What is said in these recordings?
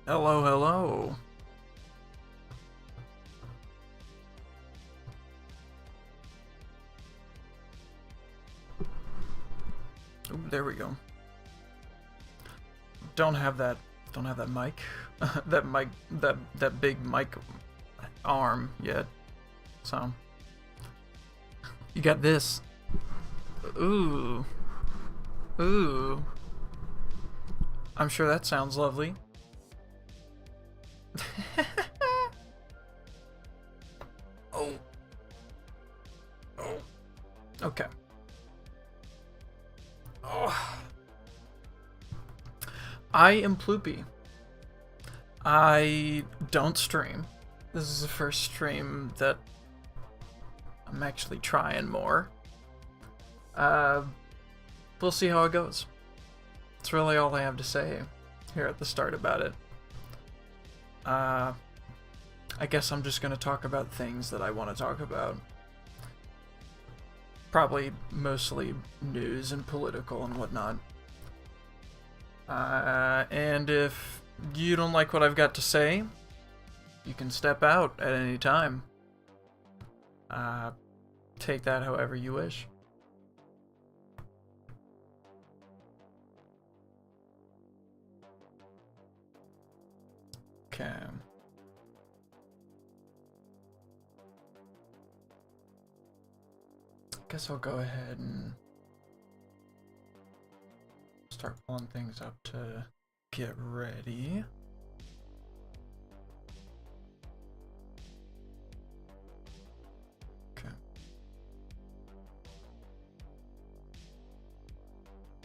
Hello, hello. Ooh, there we go. Don't have that mic. that mic that big mic arm yet. So you got this. Ooh. Ooh. I'm sure that sounds lovely. Oh. Oh. Okay. Oh. I am Ploopy. I don't stream. This is the first stream that I'm actually trying more. We'll see how it goes. That's really all I have to say here at the start about it. I guess I'm just gonna talk about things that I want to talk about. Probably mostly news and political and whatnot. And if you don't like what I've got to say, you can step out at any time. Take that however you wish. Okay. Guess I'll go ahead and start pulling things up to get ready. Okay.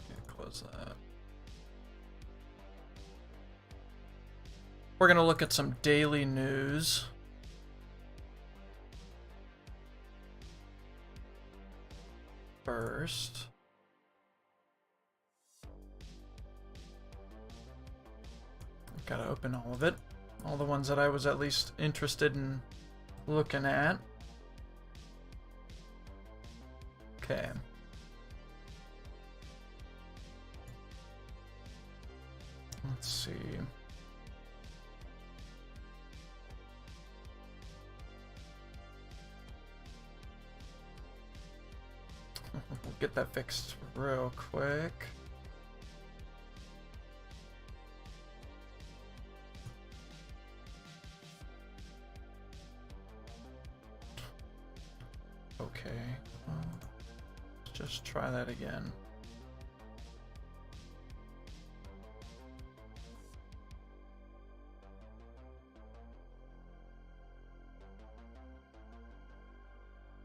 Yeah, close that. We're gonna look at some daily news. First. Gotta open all of it. All the ones that I was at least interested in looking at. Okay. Let's see. We'll get that fixed real quick. Okay. Let's just try that again.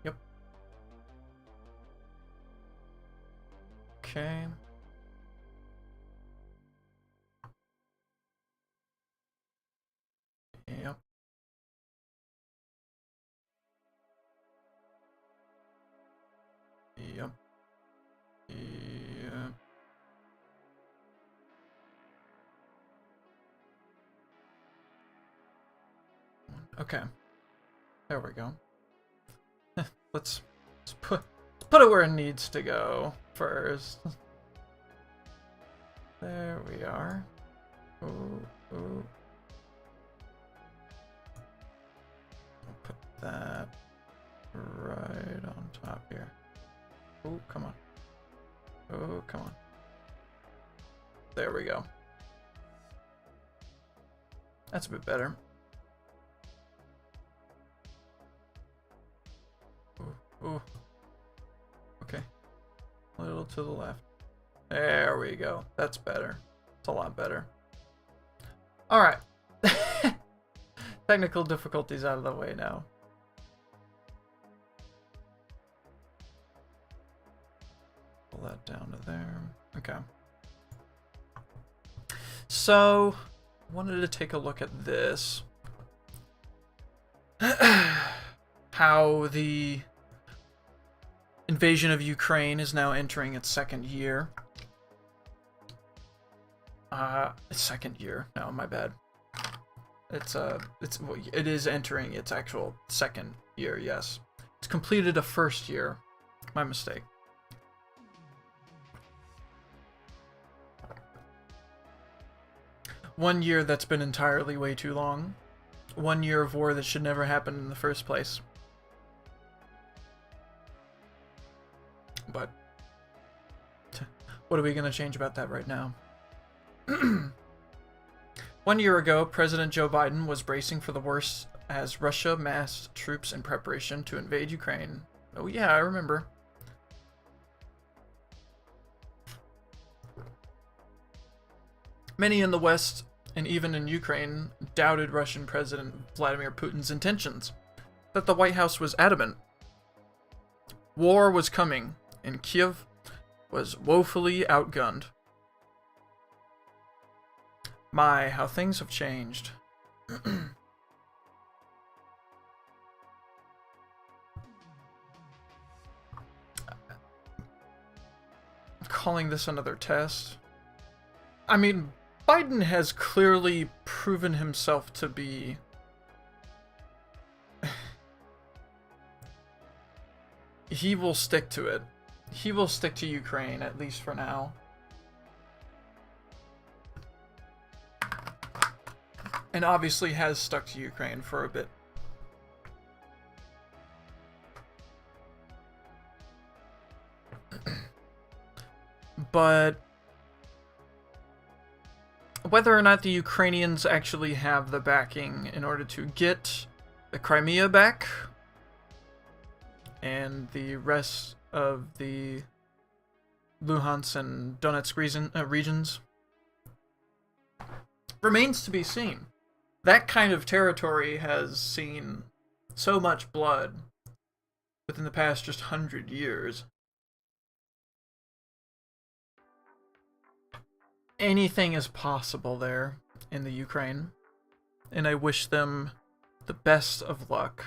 Yep. Okay. Yep. Yep. Yep. Okay. There we go. Let's put it where it needs to go first. There we are. Ooh, ooh. I'll put that right on top here. Oh, come on. Oh, come on. There we go. That's a bit better. Ooh, ooh. Okay. A little to the left. There we go. That's better. It's a lot better. Alright. Technical difficulties out of the way now. Pull that down to there. Okay. So, wanted to take a look at this. How the invasion of Ukraine is now entering its second year. Second year. No, my bad. It is entering its actual second year, yes. It's completed a first year. My mistake. 1 year that's been entirely way too long. 1 year of war that should never happen in the first place. But what are we going to change about that right now? 1 year ago, President Joe Biden was bracing for the worst as Russia massed troops in preparation to invade Ukraine. Oh yeah, I remember. Many in the West, and even in Ukraine, doubted Russian President Vladimir Putin's intentions, but the White House was adamant. War was coming, and Kiev was woefully outgunned. My, how things have changed. Calling this another test. I mean, Biden has clearly proven himself to be he will stick to it. He will stick to Ukraine, at least for now. And obviously has stuck to Ukraine for a bit. But whether or not the Ukrainians actually have the backing in order to get the Crimea back and the rest of the Luhansk and Donetsk regions remains to be seen. That kind of territory has seen so much blood within the past just 100 years. Anything is possible there in the Ukraine, and I wish them the best of luck.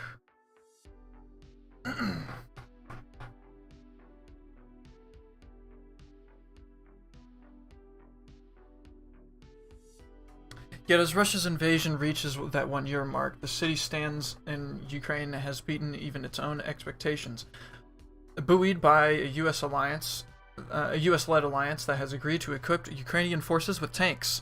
Yet as Russia's invasion reaches that 1 year mark, the city stands in Ukraine has beaten even its own expectations. Buoyed by a US-led alliance that has agreed to equip Ukrainian forces with tanks,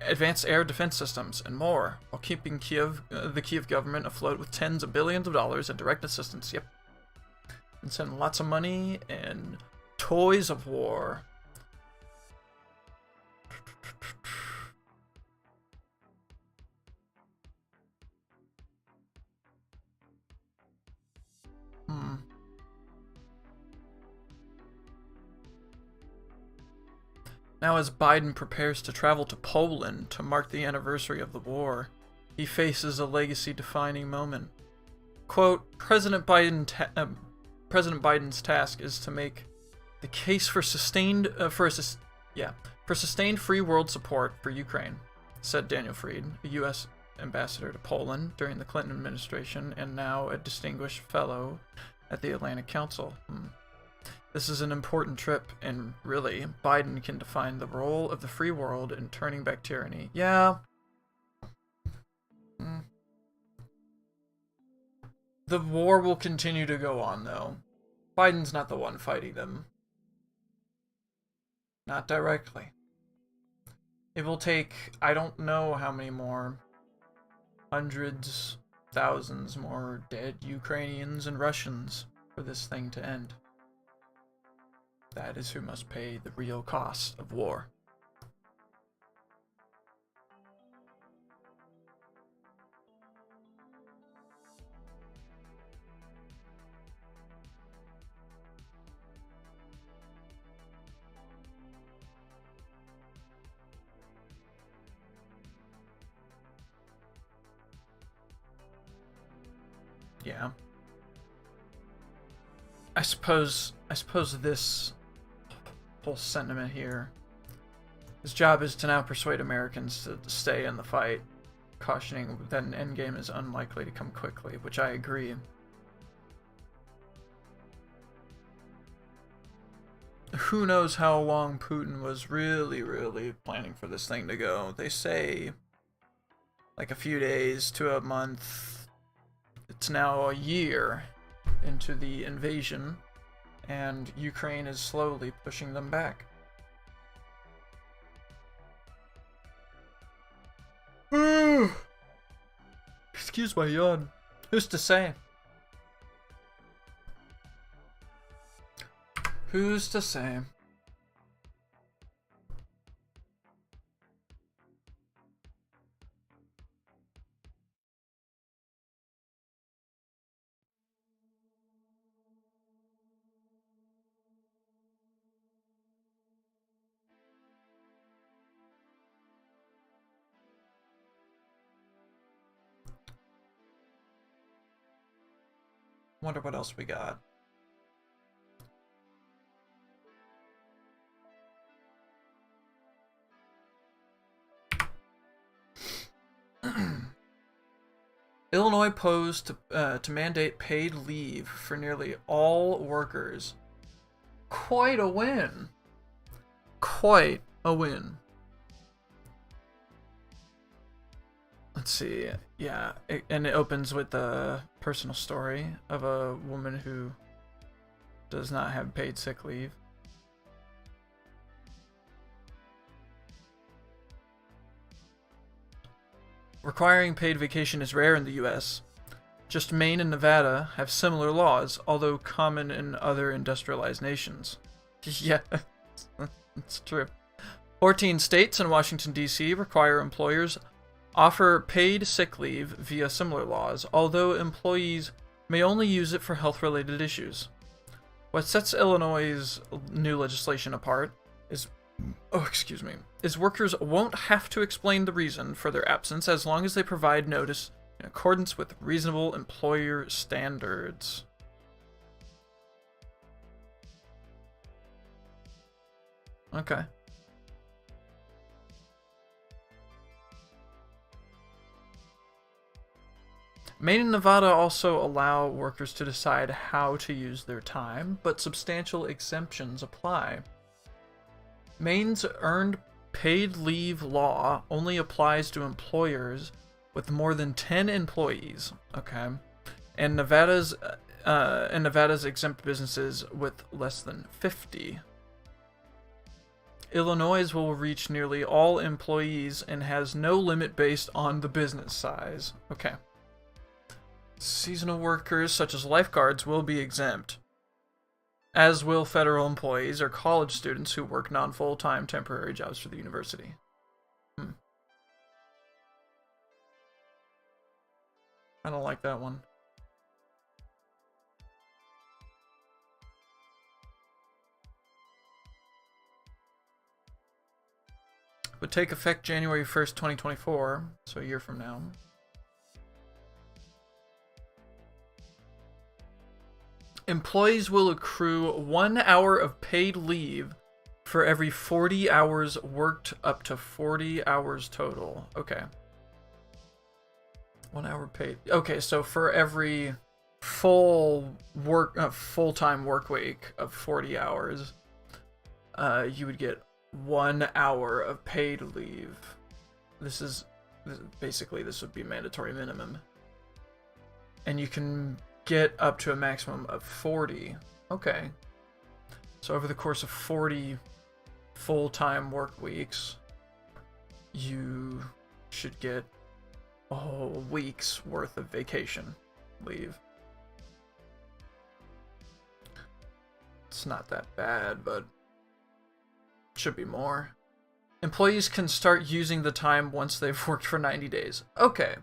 advanced air defense systems, and more, while keeping the Kiev government afloat with tens of billions of dollars in direct assistance. Yep. And sending lots of money and toys of war. Now as Biden prepares to travel to Poland to mark the anniversary of the war, he faces a legacy-defining moment. Quote, President Biden's task is to make the case for sustained free world support for Ukraine, said Daniel Fried, a U.S. ambassador to Poland during the Clinton administration and now a distinguished fellow at the Atlantic Council. This is an important trip, and really, Biden can define the role of the free world in turning back tyranny. Yeah. The war will continue to go on, though. Biden's not the one fighting them. Not directly. It will take, I don't know how many more, hundreds, thousands more dead Ukrainians and Russians for this thing to end. That is who must pay the real cost of war. Yeah. I suppose this whole sentiment here, his job is to now persuade Americans to stay in the fight, cautioning that an endgame is unlikely to come quickly, which I agree. Who knows how long Putin was really planning for this thing to go. They say like a few days to a month. It's now a year into the invasion, and Ukraine is slowly pushing them back. Excuse my yawn. Who's to say? Who's to say? Wonder what else we got. Illinois posed to mandate paid leave for nearly all workers. Quite a win. Quite a win. Let's see. Yeah, and it opens with a personal story of a woman who does not have paid sick leave. Requiring paid vacation is rare in the U.S. Just Maine and Nevada have similar laws, although common in other industrialized nations. Yeah, it's true. 14 states and Washington, D.C. require employers offer paid sick leave via similar laws, although employees may only use it for health-related issues. What sets Illinois' new legislation apart is workers won't have to explain the reason for their absence as long as they provide notice in accordance with reasonable employer standards. Okay. Maine and Nevada also allow workers to decide how to use their time, but substantial exemptions apply. Maine's earned paid leave law only applies to employers with more than 10 employees, okay? And Nevada's exempt businesses with less than 50. Illinois will reach nearly all employees and has no limit based on the business size. Okay. Seasonal workers such as lifeguards will be exempt, as will federal employees or college students who work non-full-time temporary jobs for the university. I don't like that one. Would take effect January 1st, 2024, so a year from now. Employees will accrue 1 hour of paid leave for every 40 hours worked, up to 40 hours total. Okay. 1 hour paid. Okay, so for every full-time work week of 40 hours, you would get 1 hour of paid leave. Basically, this would be mandatory minimum. And you can get up to a maximum of 40. Okay. So over the course of 40 full-time work weeks, you should get a whole week's worth of vacation leave. It's not that bad, but should be more. Employees can start using the time once they've worked for 90 days. Okay.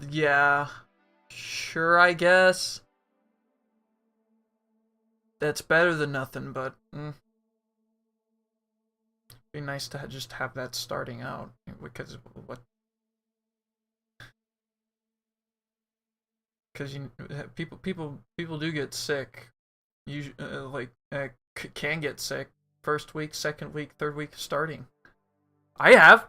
Yeah, sure, I guess. That's better than nothing, but be nice to just have that starting out, because what? Because people do get sick. You can get sick first week, second week, third week starting. I have.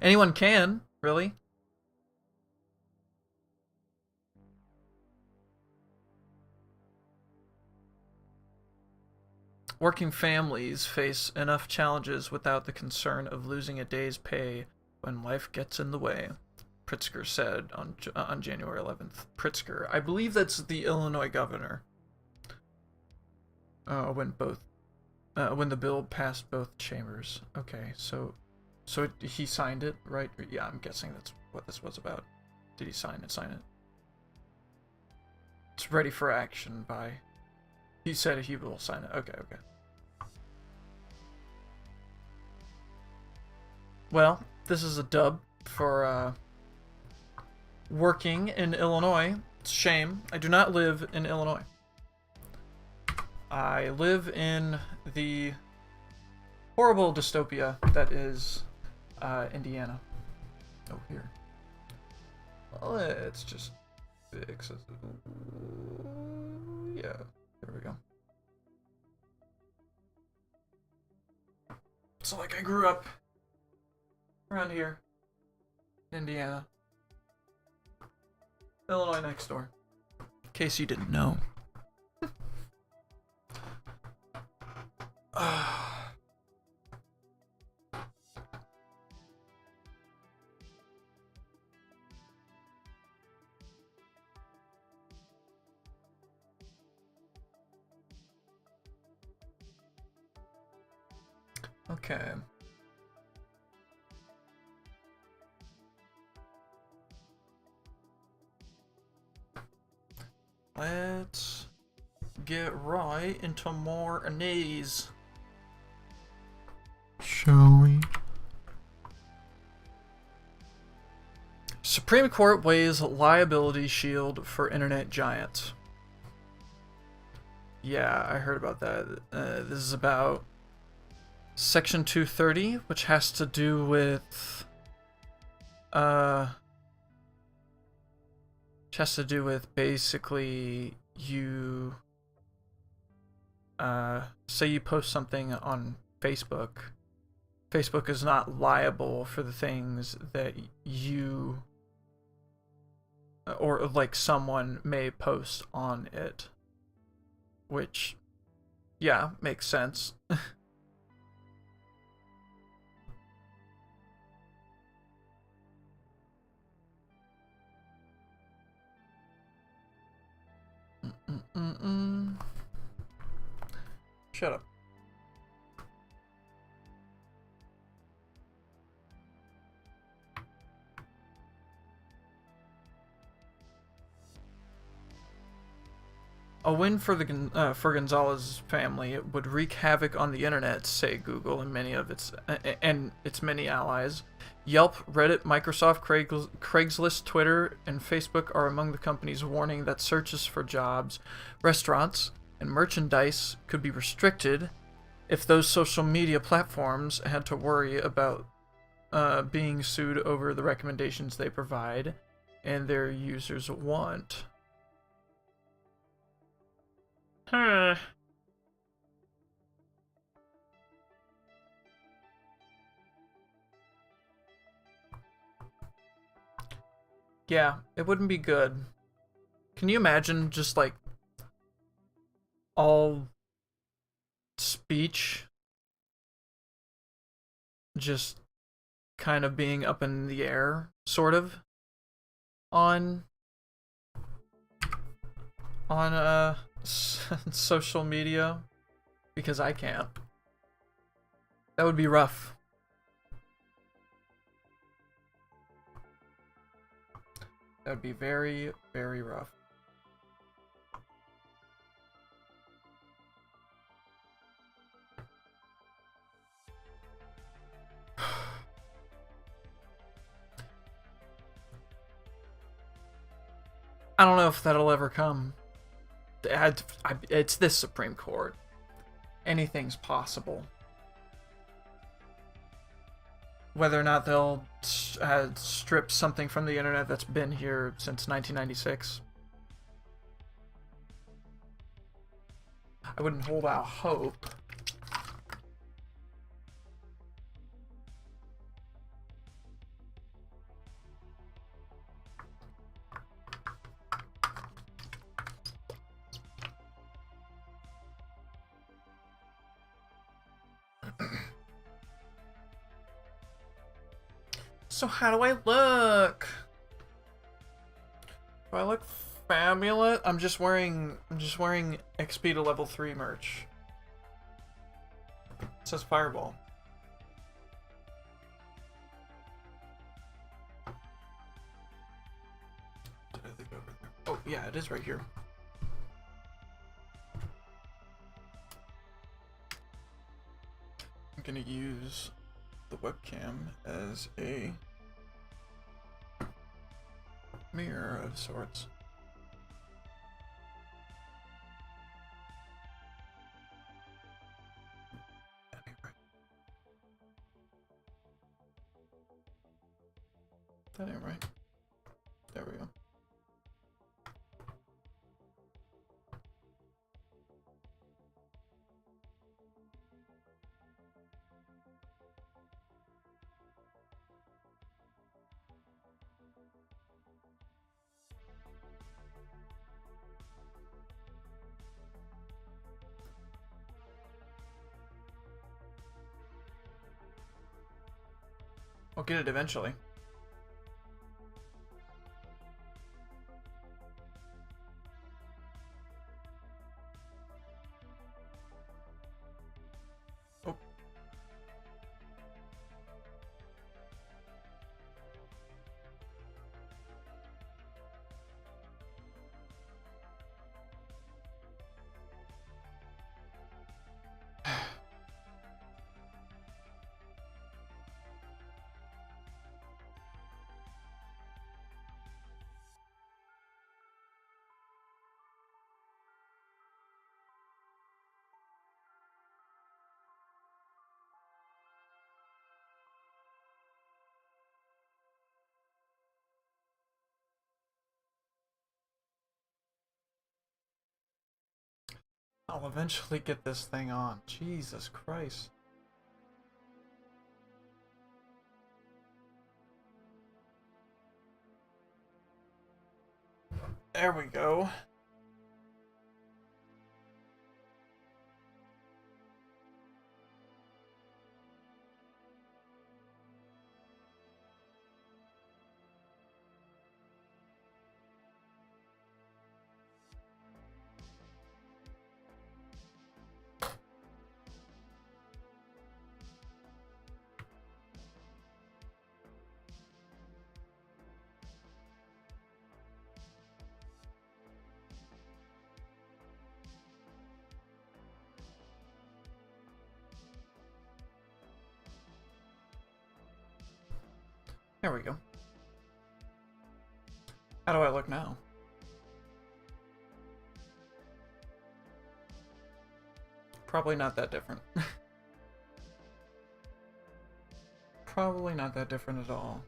Anyone can, really. Working families face enough challenges without the concern of losing a day's pay when life gets in the way, Pritzker said on January 11th. Pritzker, I believe that's the Illinois governor. When the bill passed both chambers. Okay, so So he signed it, right? Yeah, I'm guessing that's what this was about. Did he sign it? Sign it. It's ready for action by... He said he will sign it. Okay, okay. Well, this is a dub for working in Illinois. It's a shame. I do not live in Illinois. I live in the horrible dystopia that is Indiana. Oh, here. Let's just fix it. Yeah, there we go. So, like, I grew up around here, Indiana. Illinois next door. In case you didn't know. Okay. Let's get right into more news. Shall we? Supreme Court weighs liability shield for internet giants. Yeah, I heard about that. This is about Section 230, which has to do with basically you say you post something on Facebook. Facebook is not liable for the things that you or like someone may post on it, which yeah, makes sense. Shut up. A win for the for Gonzalez family. It would wreak havoc on the internet, say Google and its many allies. Yelp, Reddit, Microsoft, Craigslist, Twitter, and Facebook are among the companies warning that searches for jobs, restaurants, and merchandise could be restricted if those social media platforms had to worry about being sued over the recommendations they provide and their users want. Huh. Yeah, it wouldn't be good. Can you imagine just like all speech just kind of being up in the air, sort of, on social media? Because I can't. That would be rough. That would be very, very rough. I don't know if that'll ever come. It's this Supreme Court. Anything's possible. Whether or not they'll strip something from the internet that's been here since 1996. I wouldn't hold out hope. So how do I look? Do I look fabulous? I'm just wearing XP to level 3 merch. It says Fireball. yeah, it is right here. I'm gonna use the webcam as a mirror of sorts. That ain't right. There we go. I'll get it eventually. Oh. I'll eventually get this thing on. Jesus Christ. There we go. There we go. How do I look now? Probably not that different. Probably not that different at all.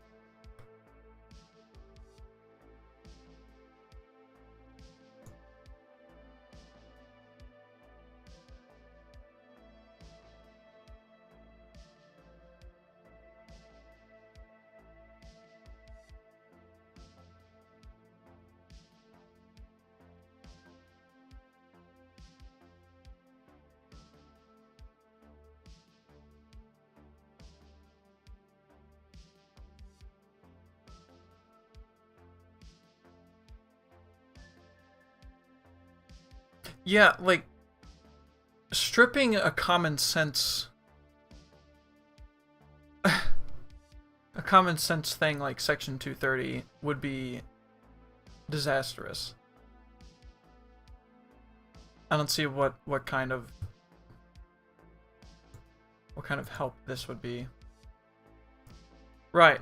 Yeah, like, stripping a common sense... a common sense thing like Section 230 would be disastrous. I don't see what kind of help this would be. Right.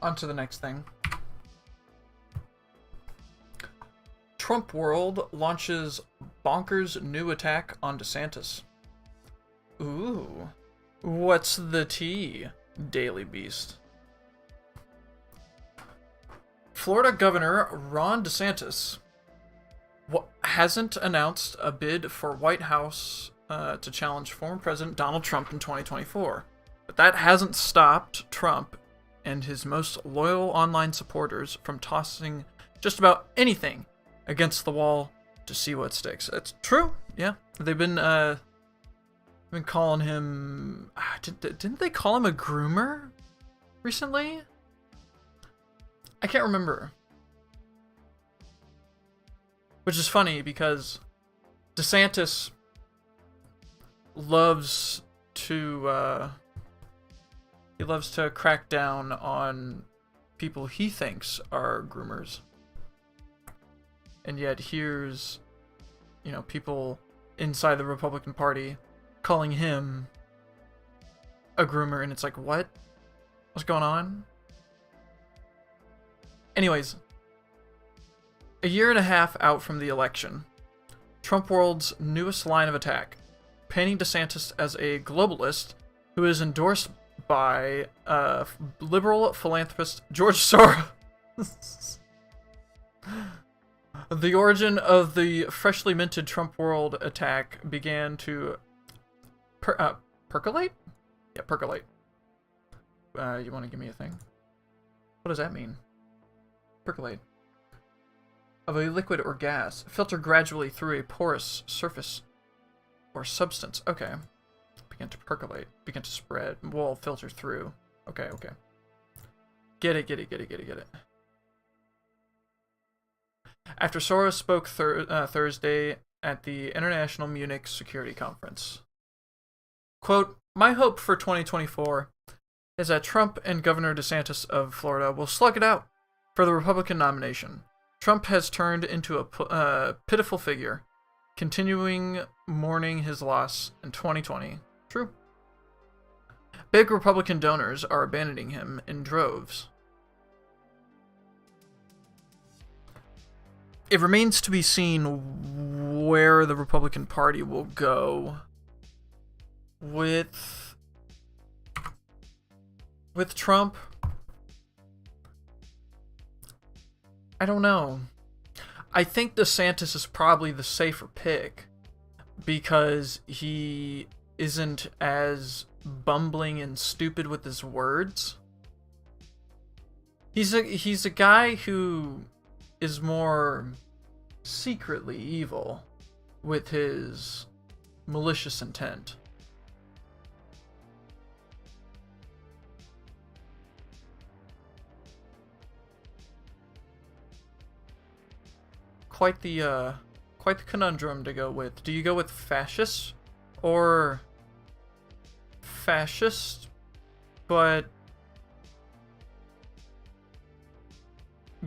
On to the next thing. Trump World launches bonkers new attack on DeSantis. Ooh. What's the tea, Daily Beast? Florida Governor Ron DeSantis hasn't announced a bid for White House to challenge former President Donald Trump in 2024. But that hasn't stopped Trump and his most loyal online supporters from tossing just about anything against the wall to see what sticks. It's true, yeah. They've been calling him... Didn't they call him a groomer recently? I can't remember. Which is funny because DeSantis loves to crack down on people he thinks are groomers. And yet here's, you know, people inside the Republican Party calling him a groomer, and it's like, what? What's going on? Anyways, a year and a half out from the election, Trump World's newest line of attack, painting DeSantis as a globalist who is endorsed by liberal philanthropist George Soros. The origin of the freshly minted Trump World attack began to percolate? Yeah, percolate. You want to give me a thing? What does that mean? Percolate. Of a liquid or gas, filter gradually through a porous surface or substance. Okay. Begin to percolate. Begin to spread. Will filter through. Okay, okay. Get it. After Soros spoke Thursday at the International Munich Security Conference. Quote, "My hope for 2024 is that Trump and Governor DeSantis of Florida will slug it out for the Republican nomination. Trump has turned into a pitiful figure, continuing mourning his loss in 2020. True. Big Republican donors are abandoning him in droves. It remains to be seen where the Republican Party will go with Trump. I don't know. I think DeSantis is probably the safer pick because he isn't as bumbling and stupid with his words. He's a guy who is more secretly evil with his malicious intent. Quite the conundrum to go with. Do you go with fascist or fascist, but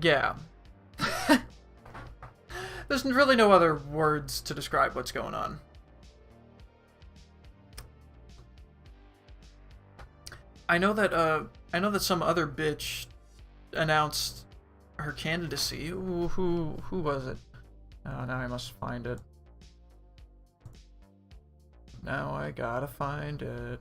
yeah. There's really no other words to describe what's going on. I know that some other bitch announced her candidacy. Who was it? Oh, now I must find it. Now I gotta find it.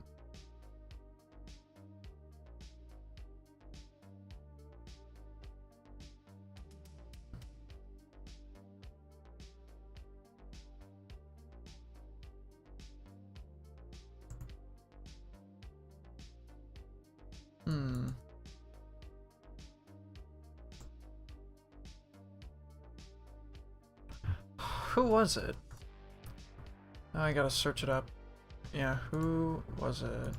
Who was it? Now I gotta search it up. Yeah, who was it?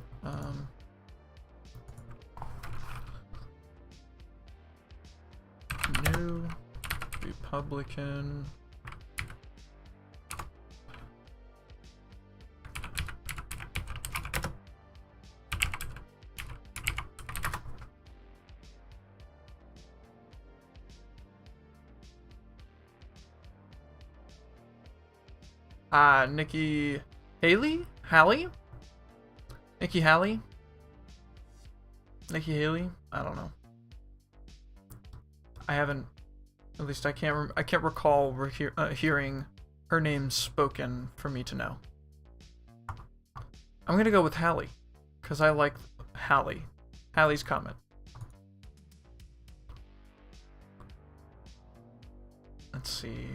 New Republican. Nikki Haley? Nikki Haley? Nikki Haley? I don't know. I haven't, at least I can't recall hearing her name spoken for me to know. I'm gonna go with Hallie, because I like Hallie's comment. Let's see.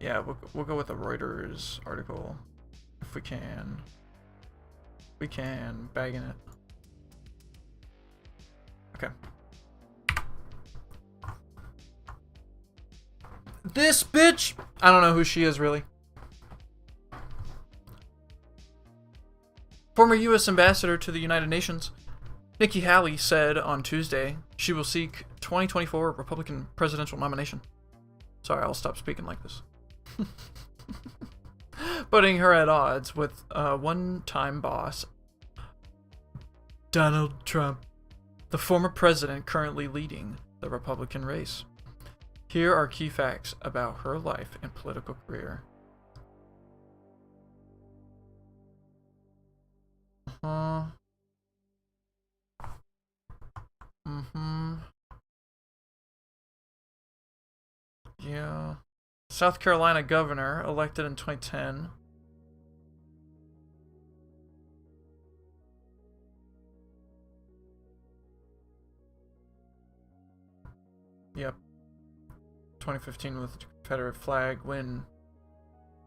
Yeah, we'll go with a Reuters article if we can. We can, bagging it. Okay. This bitch! I don't know who she is, really. Former U.S. Ambassador to the United Nations, Nikki Haley said on Tuesday she will seek 2024 Republican presidential nomination. Sorry, I'll stop speaking like this. putting her at odds with one-time boss Donald Trump, the former president currently leading the Republican race. Here are key facts about her life and political career. Yeah. South Carolina governor, elected in 2010. Yep. 2015 with the Confederate flag when,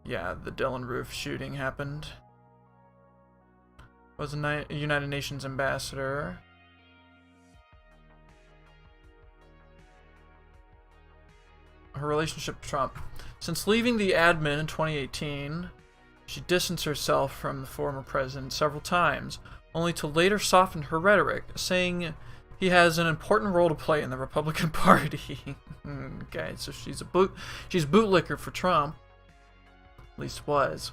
yeah, the Dylan Roof shooting happened. Was a United Nations ambassador. Her relationship to Trump. Since leaving the admin in 2018, she distanced herself from the former president several times, only to later soften her rhetoric, saying he has an important role to play in the Republican Party. Okay, so she's bootlicker for Trump. At least was.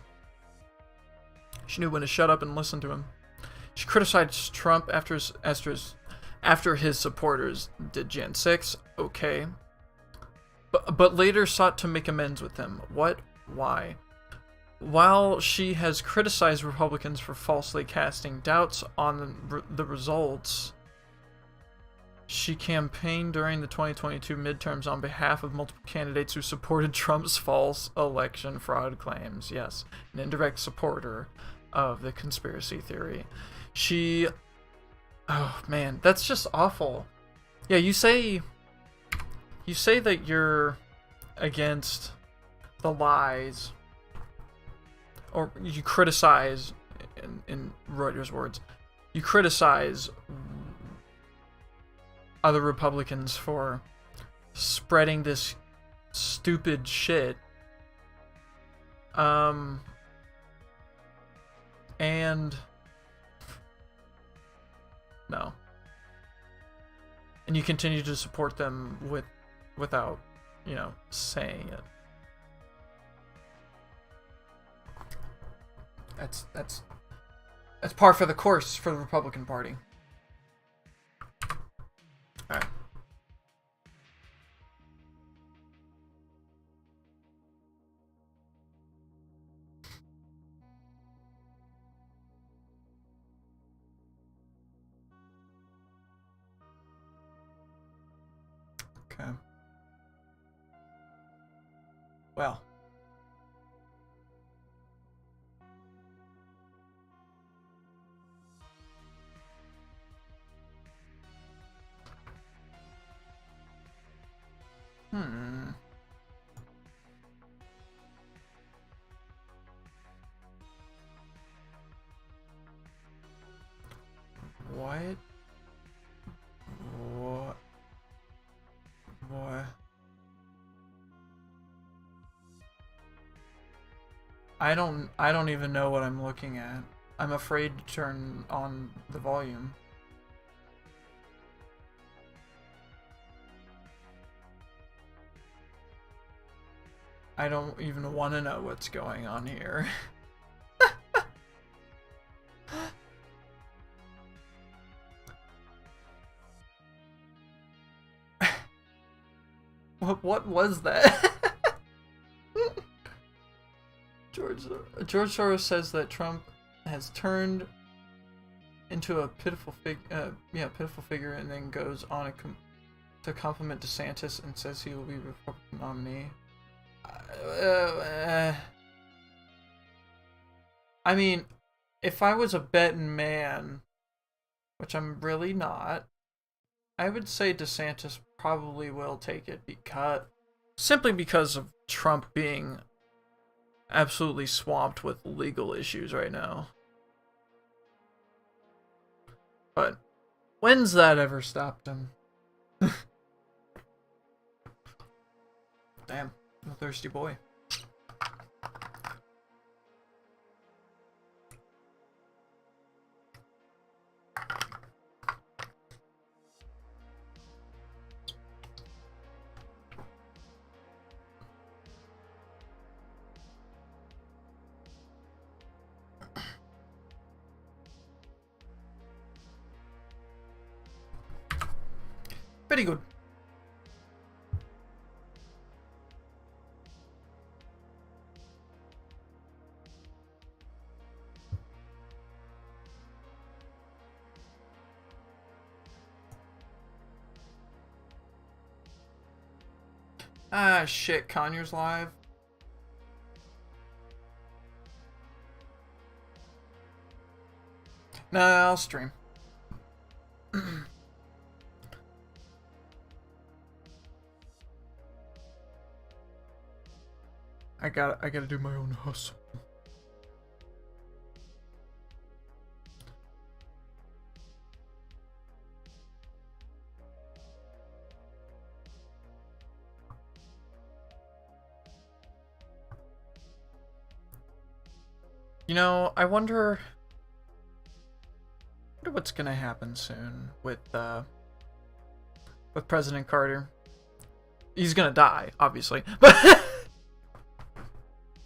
She knew when to shut up and listen to him. She criticized Trump after his supporters did Jan 6. Okay. But later sought to make amends with him. What? Why? While she has criticized Republicans for falsely casting doubts on the results, she campaigned during the 2022 midterms on behalf of multiple candidates who supported Trump's false election fraud claims. Yes, an indirect supporter of the conspiracy theory. Oh man, that's just awful. Yeah, you say that you're against the lies, or you criticize, in Reuters' words, you criticize other Republicans for spreading this stupid shit. And no. And you continue to support them without, saying it. That's par for the course for the Republican Party. All right. Okay. Well. What? What? I don't even know what I'm looking at. I'm afraid to turn on the volume. I don't even want to know what's going on here. What was that? George Soros says that Trump has turned into a pitiful figure, and then goes on to compliment DeSantis and says he will be Republican nominee. I mean, if I was a betting man, which I'm really not, I would say DeSantis probably will take it simply because of Trump being absolutely swamped with legal issues right now. But when's that ever stopped him? Damn, I'm a thirsty boy. Very good. Ah, shit. Conyers live. Nah, I'll stream. I gotta do my own hustle. You know, I wonder what's gonna happen soon with President Carter. He's gonna die, obviously, but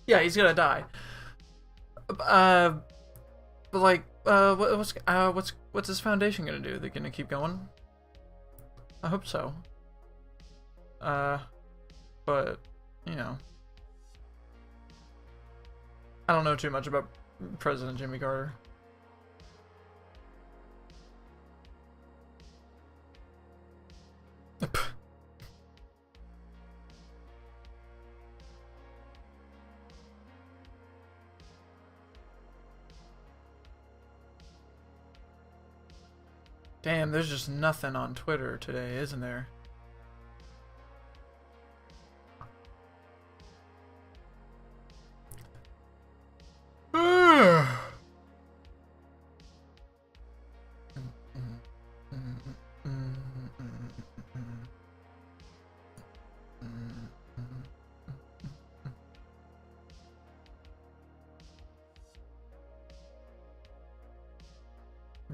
yeah, he's gonna die. But like, what's his foundation gonna do? They're gonna keep going? I hope so. But you know, I don't know too much about President Jimmy Carter. Damn, there's just nothing on Twitter today, isn't there?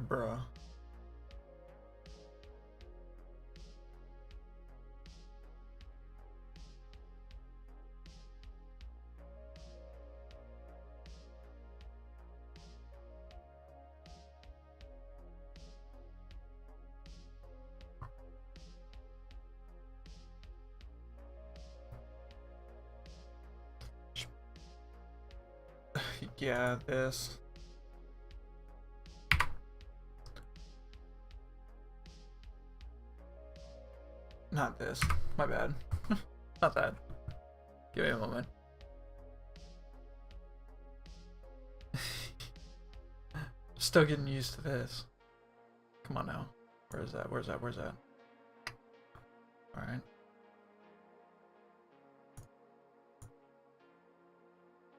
Bruh. Yeah, this. Not this. My bad. Not that. Give me a moment. Still getting used to this. Come on now. Where is that? Where's that? Where's that? Alright.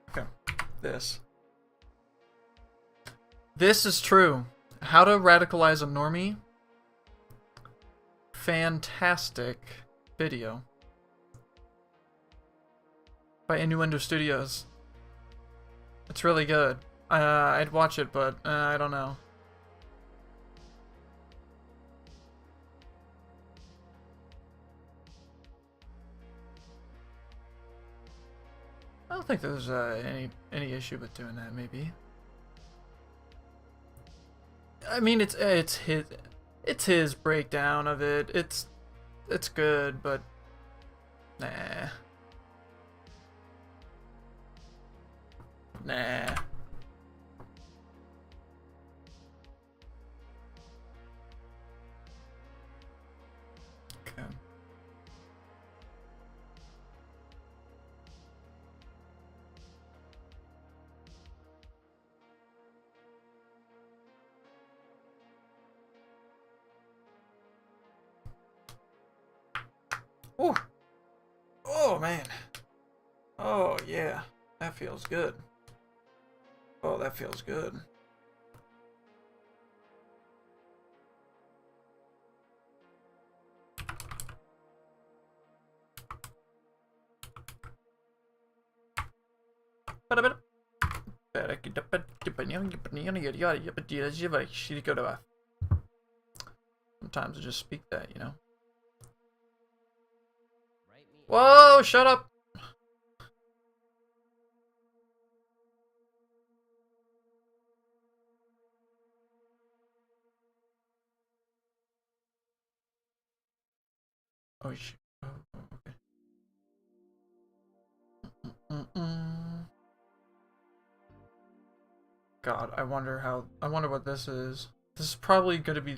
Okay. This. This is true. How to radicalize a normie. Fantastic video. By Innuendo Studios. It's really good. I'd watch it, but I don't know. I don't think there's any issue with doing that. Maybe. I mean, it's his breakdown of it. It's good, but nah. Nah. Okay. Ooh. Oh, man. Oh, yeah. That feels good. Oh, that feels good. Sometimes I just speak that, you know. Whoa, shut up! Oh, okay. God, I wonder what this is. This is probably gonna be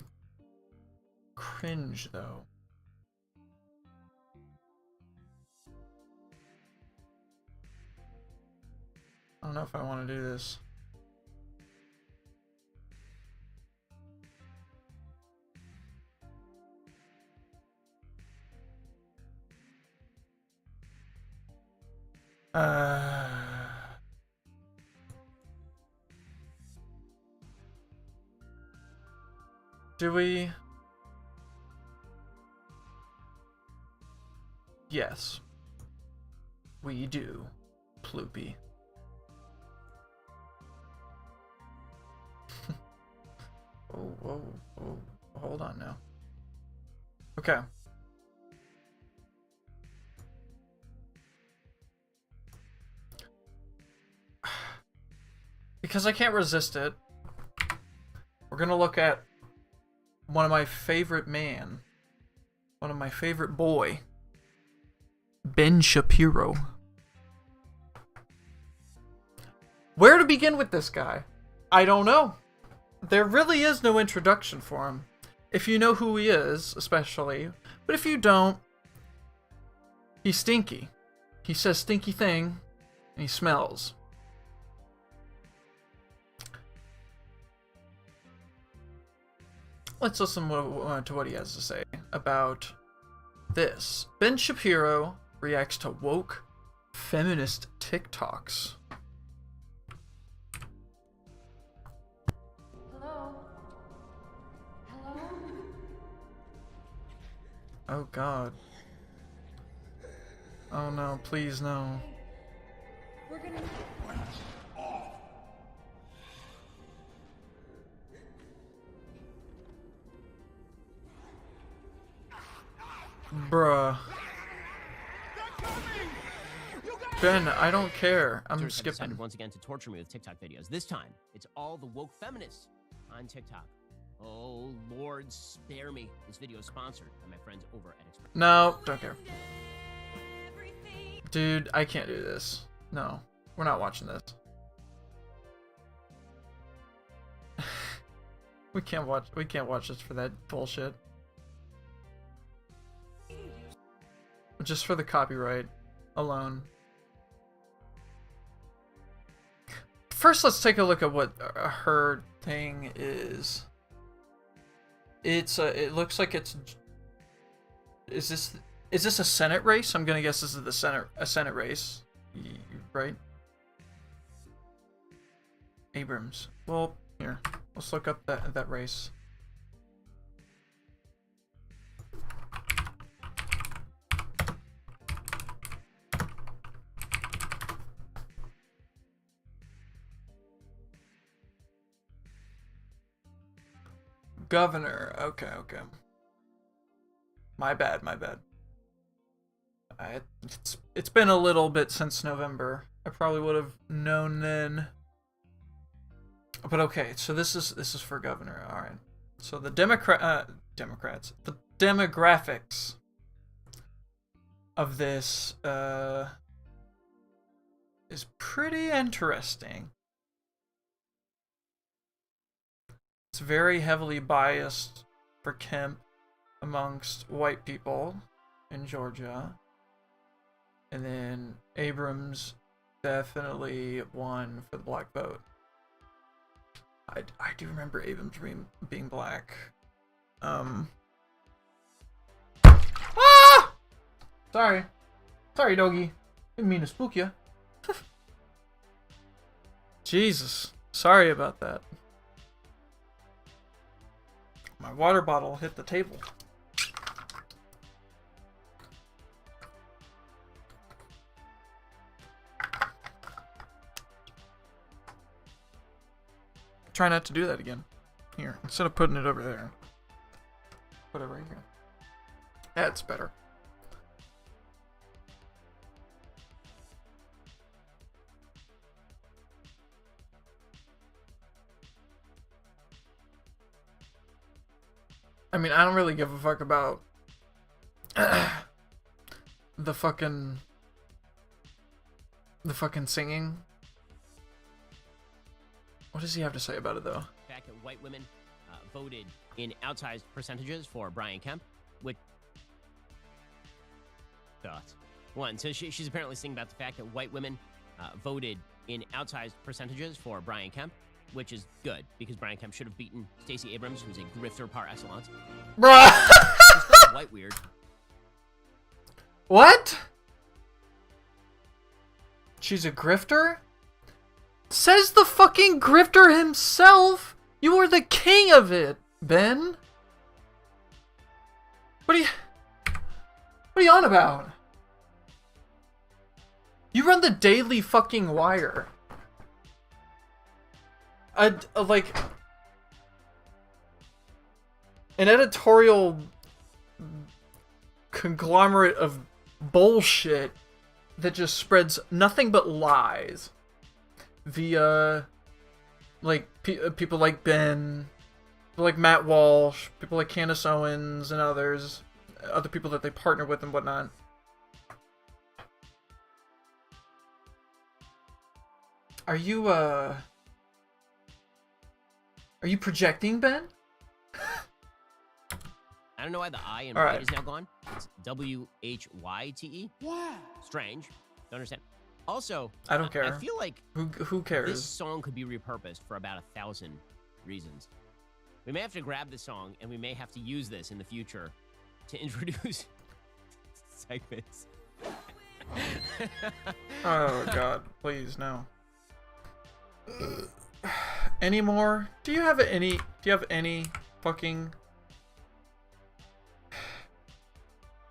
cringe, though. I don't know if I want to do this. Do we? Yes. We do. Ploopy. Oh, hold on now. Okay. Because I can't resist it, we're gonna look at one of my favorite boy, Ben Shapiro. Where to begin with this guy? I don't know. There really is no introduction for him. If you know who he is, especially. But if you don't, he's stinky. He says stinky thing, and he smells. Let's listen to what he has to say about this. Ben Shapiro reacts to woke feminist TikToks. Oh God. Oh no, please no. We're gonna... Bruh. Ben, I don't care. I'm skipping. Decided once again to torture me with TikTok videos. This time, it's all the woke feminists on TikTok. Oh, Lord, spare me. This video is sponsored by my friends over at Express. No, don't care. Dude, I can't do this. No, we're not watching this. We can't watch this for that bullshit. Just for the copyright alone. First, let's take a look at what her thing is. It looks like it's. Is this a Senate race? I'm gonna guess this is a Senate race, right? Abrams. Well, here, let's look up that race. Governor. Okay. My bad. It's been a little bit since November. I probably would have known then. But okay, so this is for governor. All right. So the Democrats, the demographics of this is pretty interesting. It's very heavily biased for Kemp amongst white people in Georgia. And then Abrams definitely won for the black vote. I do remember Abrams being black. Ah! Sorry, doggy. Didn't mean to spook you. Jesus, sorry about that. My water bottle hit the table. Try not to do that again. Here, instead of putting it over there, put it right here. That's better. I mean, I don't really give a fuck about the fucking singing. What does he have to say about it, though? The fact that white women voted in outsized percentages for Brian Kemp, which... Thoughts. One, so she's apparently singing about the fact that white women voted in outsized percentages for Brian Kemp, which is good, because Brian Kemp should have beaten Stacey Abrams, who's a grifter par excellence. Bruh! She's called white weird. What? She's a grifter? Says the fucking grifter himself! You are the king of it, Ben! What are you on about? You run the Daily fucking Wire. Like... an editorial conglomerate of bullshit that just spreads nothing but lies via, like, people like Ben, people like Matt Walsh, people like Candace Owens and others, other people that they partner with and whatnot. Are you projecting, Ben? I don't know why the I in All white right. is now gone. It's W-H-Y-T-E. Wow. Strange. Don't understand. Also, I don't care. I feel like Who cares? this song could be repurposed for about 1,000 reasons. We may have to grab this song, and we may have to use this in the future to introduce segments. Oh god, please no. Any more? Do you have any fucking...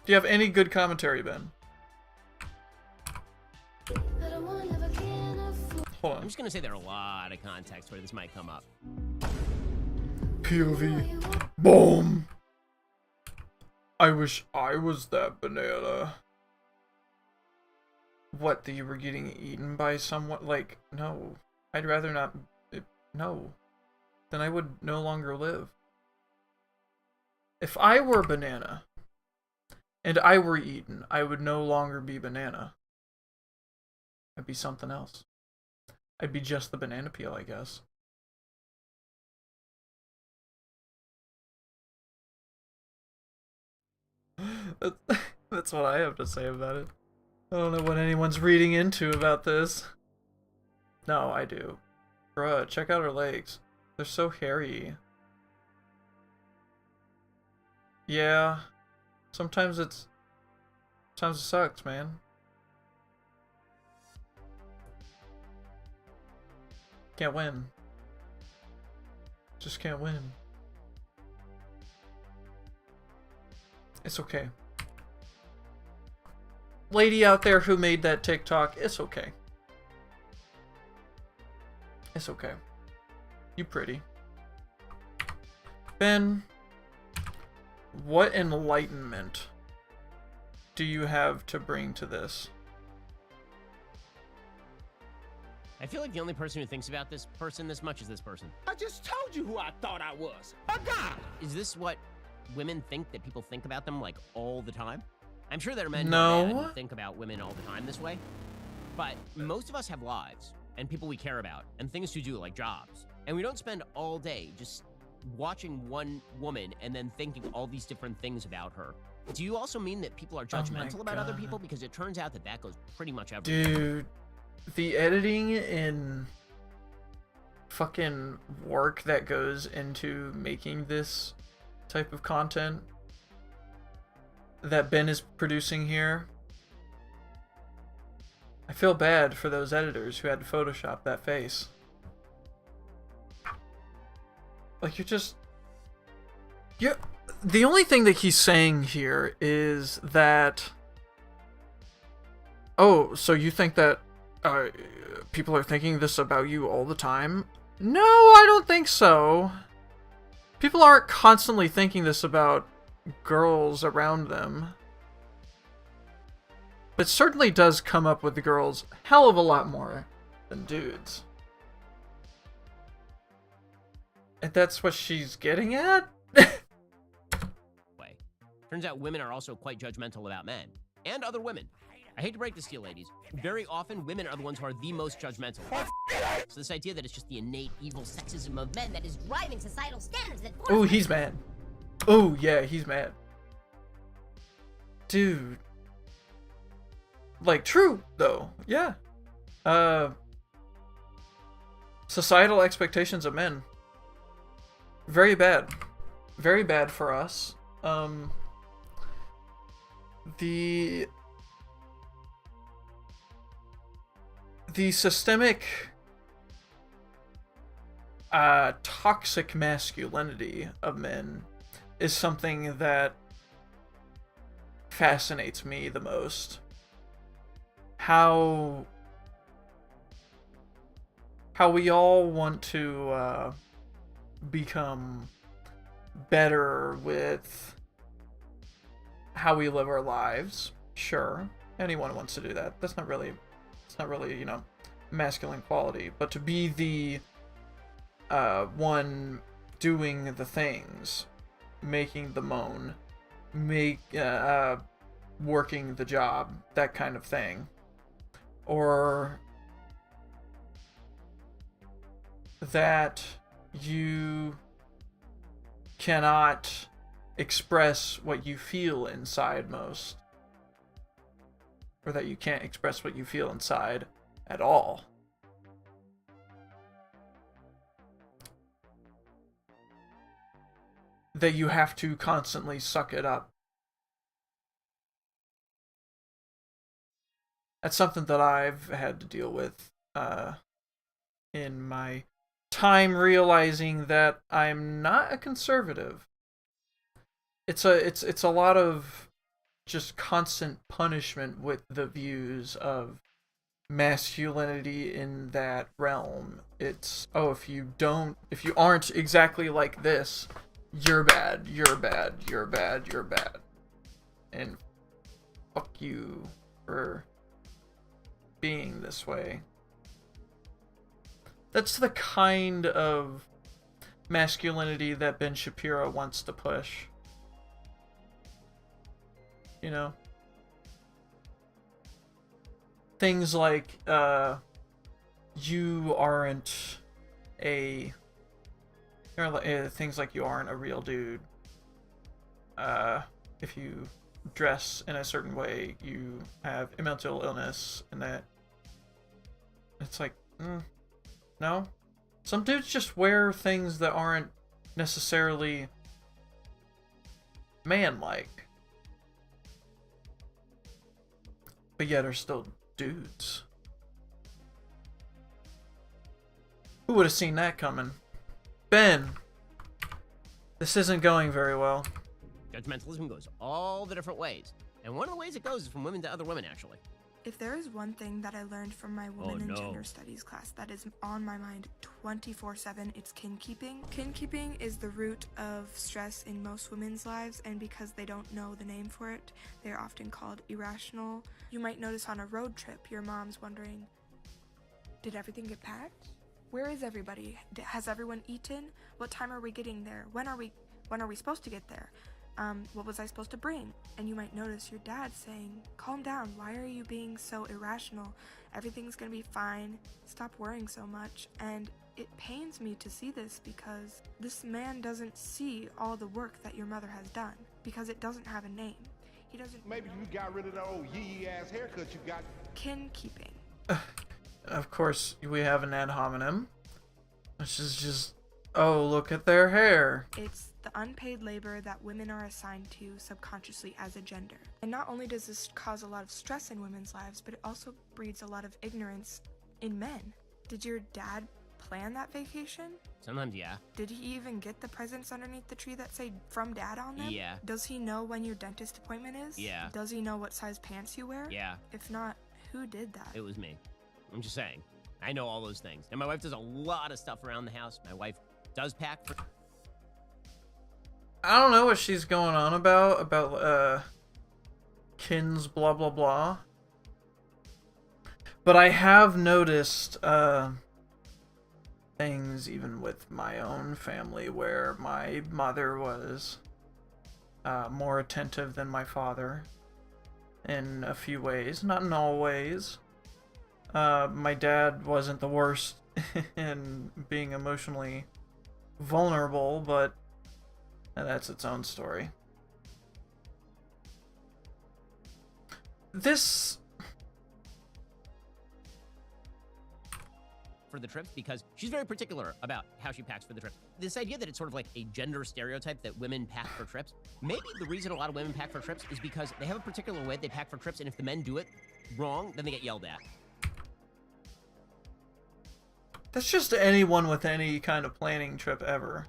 Do you have any good commentary, Ben? Hold I'm on. just gonna say there are a lot of contexts where this might come up. POV. Boom. I wish I was that banana. What, that you were getting eaten by someone? Like, no. I'd rather not... No. Then I would no longer live. If I were banana, and I were eaten, I would no longer be banana. I'd be something else. I'd be just the banana peel, I guess. That's what I have to say about it. I don't know what anyone's reading into about this. No, I do. Bruh, check out her legs. They're so hairy. Yeah. Sometimes it sucks, man. Can't win. Just can't win. It's okay. Lady out there who made that TikTok, it's okay. It's okay. You pretty. Ben, what enlightenment do you have to bring to this? I feel like the only person who thinks about this person this much is this person. I just told you who I thought I was. A guy. Is this what women think that people think about them, like, all the time? I'm sure there are men No. who think about women all the time this way. But most of us have lives, and people we care about, and things to do, like jobs. And we don't spend all day just watching one woman and then thinking all these different things about her. Do you also mean that people are judgmental about other God. people? Because it turns out that that goes pretty much everywhere. Dude, the editing and fucking work that goes into making this type of content that Ben is producing here. I feel bad for those editors who had to Photoshop that face. Like, the only thing that he's saying here is that, oh, so you think that people are thinking this about you all the time? No, I don't think so. People aren't constantly thinking this about girls around them. But certainly does come up with the girls hell of a lot more than dudes. And that's what she's getting at? Way. Turns out women are also quite judgmental about men. and other women. I hate to break this to you, ladies. Very often, women are the ones who are the most judgmental. So this idea that it's just the innate evil sexism of men that is Driving societal standards that Oh, he's mad. Oh, yeah, he's mad. Dude. Like, true, though. Yeah. Societal expectations of men. Very bad. Very bad for us. The systemic toxic masculinity of men is something that fascinates me the most. How we all want to become better with how we live our lives. Sure, anyone wants to do that. It's not really, you know, masculine quality. But to be the one doing the things, making the moan, working the job, that kind of thing, or that you cannot express what you feel inside most, or that you can't express what you feel inside at all. That you have to constantly suck it up. That's something that I've had to deal with in my time, realizing that I'm not a conservative. It's a lot of just constant punishment with the views of masculinity in that realm. It's, oh, if you aren't exactly like this, you're bad, you're bad, you're bad, you're bad. And fuck you for being this way. That's the kind of masculinity that Ben Shapiro wants to push. You know? Things like, you aren't a... things like you aren't a real dude. If you dress in a certain way, you have a mental illness, and that... It's like, no. Some dudes just wear things that aren't necessarily man-like, but yet are still dudes. Who would have seen that coming? Ben, this isn't going very well. Judgmentalism goes all the different ways. And one of the ways it goes is from women to other women, actually. If there is one thing that I learned from my women and gender studies class that is on my mind 24/7, it's kin-keeping. Kin-keeping is the root of stress in most women's lives, and because they don't know the name for it, they're often called irrational. You might notice on a road trip, your mom's wondering, did everything get packed? Where is everybody? Has everyone eaten? What time are we getting there? When are we supposed to get there? What was I supposed to bring? And you might notice your dad saying, calm down, why are you being so irrational? Everything's gonna be fine, stop worrying so much. And it pains me to see this because this man doesn't see all the work that your mother has done, because it doesn't have a name. He doesn't. Maybe you got rid of the old yee ass haircut you got. Kin-keeping. Of course, we have an ad hominem, which is just, oh, look at their hair. It's the unpaid labor that women are assigned to subconsciously as a gender. And not only does this cause a lot of stress in women's lives, but it also breeds a lot of ignorance in men. Did your dad plan that vacation? Sometimes, yeah. Did he even get the presents underneath the tree that say from dad on them? Yeah. Does he know when your dentist appointment is? Yeah. Does he know what size pants you wear? Yeah. If not, who did that? It was me. I'm just saying. I know all those things. And my wife does a lot of stuff around the house. My wife does pack for... I don't know what she's going on about Kin's blah blah blah. But I have noticed things even with my own family where my mother was more attentive than my father. in a few ways, not in all ways. My dad wasn't the worst in being emotionally vulnerable, but that's its own story. This... for the trips because she's very particular about how she packs for the trips. This idea that it's sort of like a gender stereotype that women pack for trips, maybe the reason a lot of women pack for trips is because they have a particular way they pack for trips, and if the men do it wrong, then they get yelled at. That's just anyone with any kind of planning trip ever.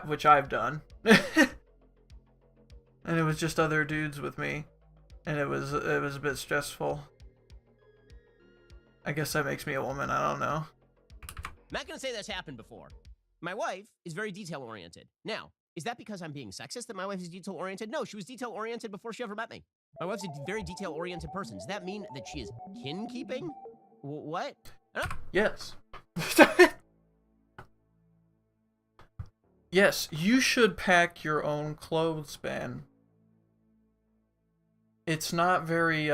Which I've done. And it was just other dudes with me. And it was a bit stressful. I guess that makes me a woman, I don't know. I'm not gonna say that's happened before. My wife is very detail-oriented. Now, is that because I'm being sexist that my wife is detail-oriented? No, she was detail-oriented before she ever met me. My wife's a very detail-oriented person. Does that mean that she is kin-keeping? What? Yes. Yes, you should pack your own clothes, Ben. It's not very,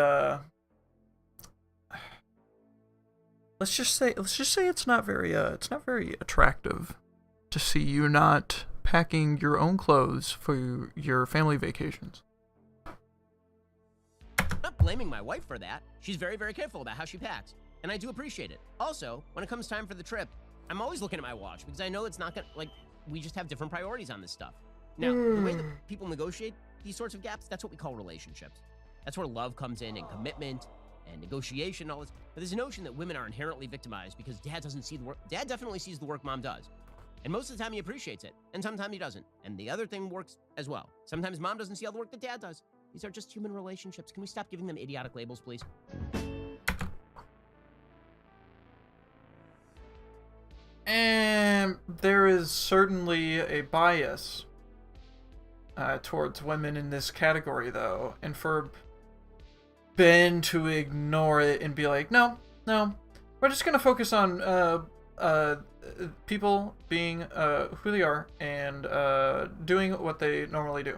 let's just say it's not very attractive to see you not packing your own clothes for your family vacations. I'm not blaming my wife for that. She's very, very careful about how she packs, and I do appreciate it. Also, when it comes time for the trip, I'm always looking at my watch because I know it's not gonna, like, we just have different priorities on this stuff. Now, the way that people negotiate these sorts of gaps, that's what we call relationships. That's where love comes in, and commitment, and negotiation, and all this. But there's a notion that women are inherently victimized because dad doesn't see the work. Dad definitely sees the work mom does. And most of the time he appreciates it, and sometimes he doesn't. And the other thing works as well. Sometimes mom doesn't see all the work that dad does. These are just human relationships. Can we stop giving them idiotic labels, please? And there is certainly a bias towards women in this category, though. And for Ben to ignore it and be like, no, we're just going to focus on people being who they are and doing what they normally do.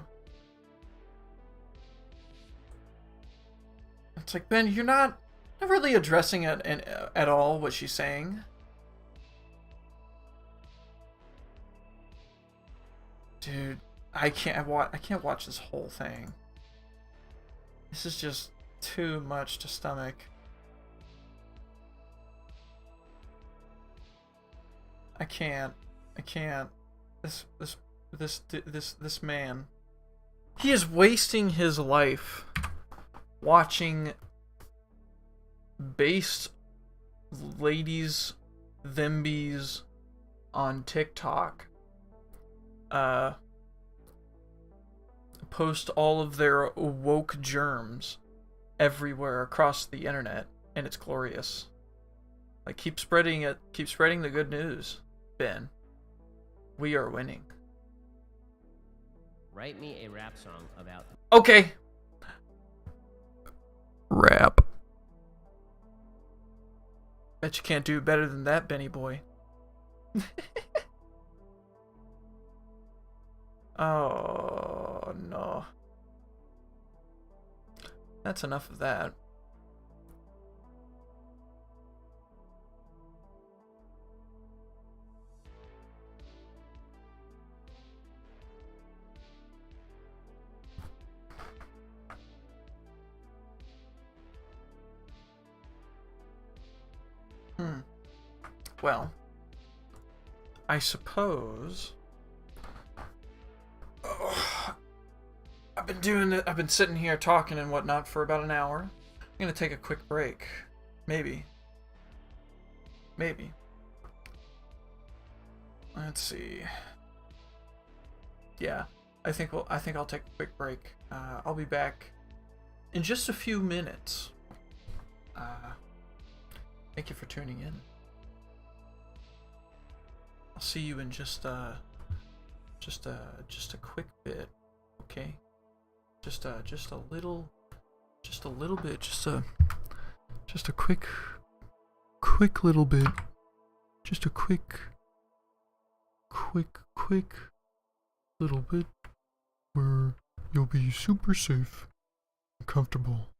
It's like, Ben, you're not really addressing it at all, what she's saying. Dude, I can't watch this whole thing. This is just too much to stomach. I can't. This man. He is wasting his life watching based ladies, thembies on TikTok post all of their woke germs everywhere across the internet, and it's glorious. Like, keep spreading it, keep spreading the good news, Ben. We are winning. Write me a rap song about... Okay. Rap. Bet you can't do better than that, Benny boy. Oh, no. That's enough of that. Well, I suppose... I've been sitting here talking and whatnot for about an hour. I'm gonna take a quick break. Maybe. Let's see. Yeah, I think I'll take a quick break. I'll be back in just a few minutes. Thank you for tuning in. I'll see you in just a quick bit, okay? Just a little bit, just a quick little bit, just a quick little bit. We're You'll be super safe and comfortable.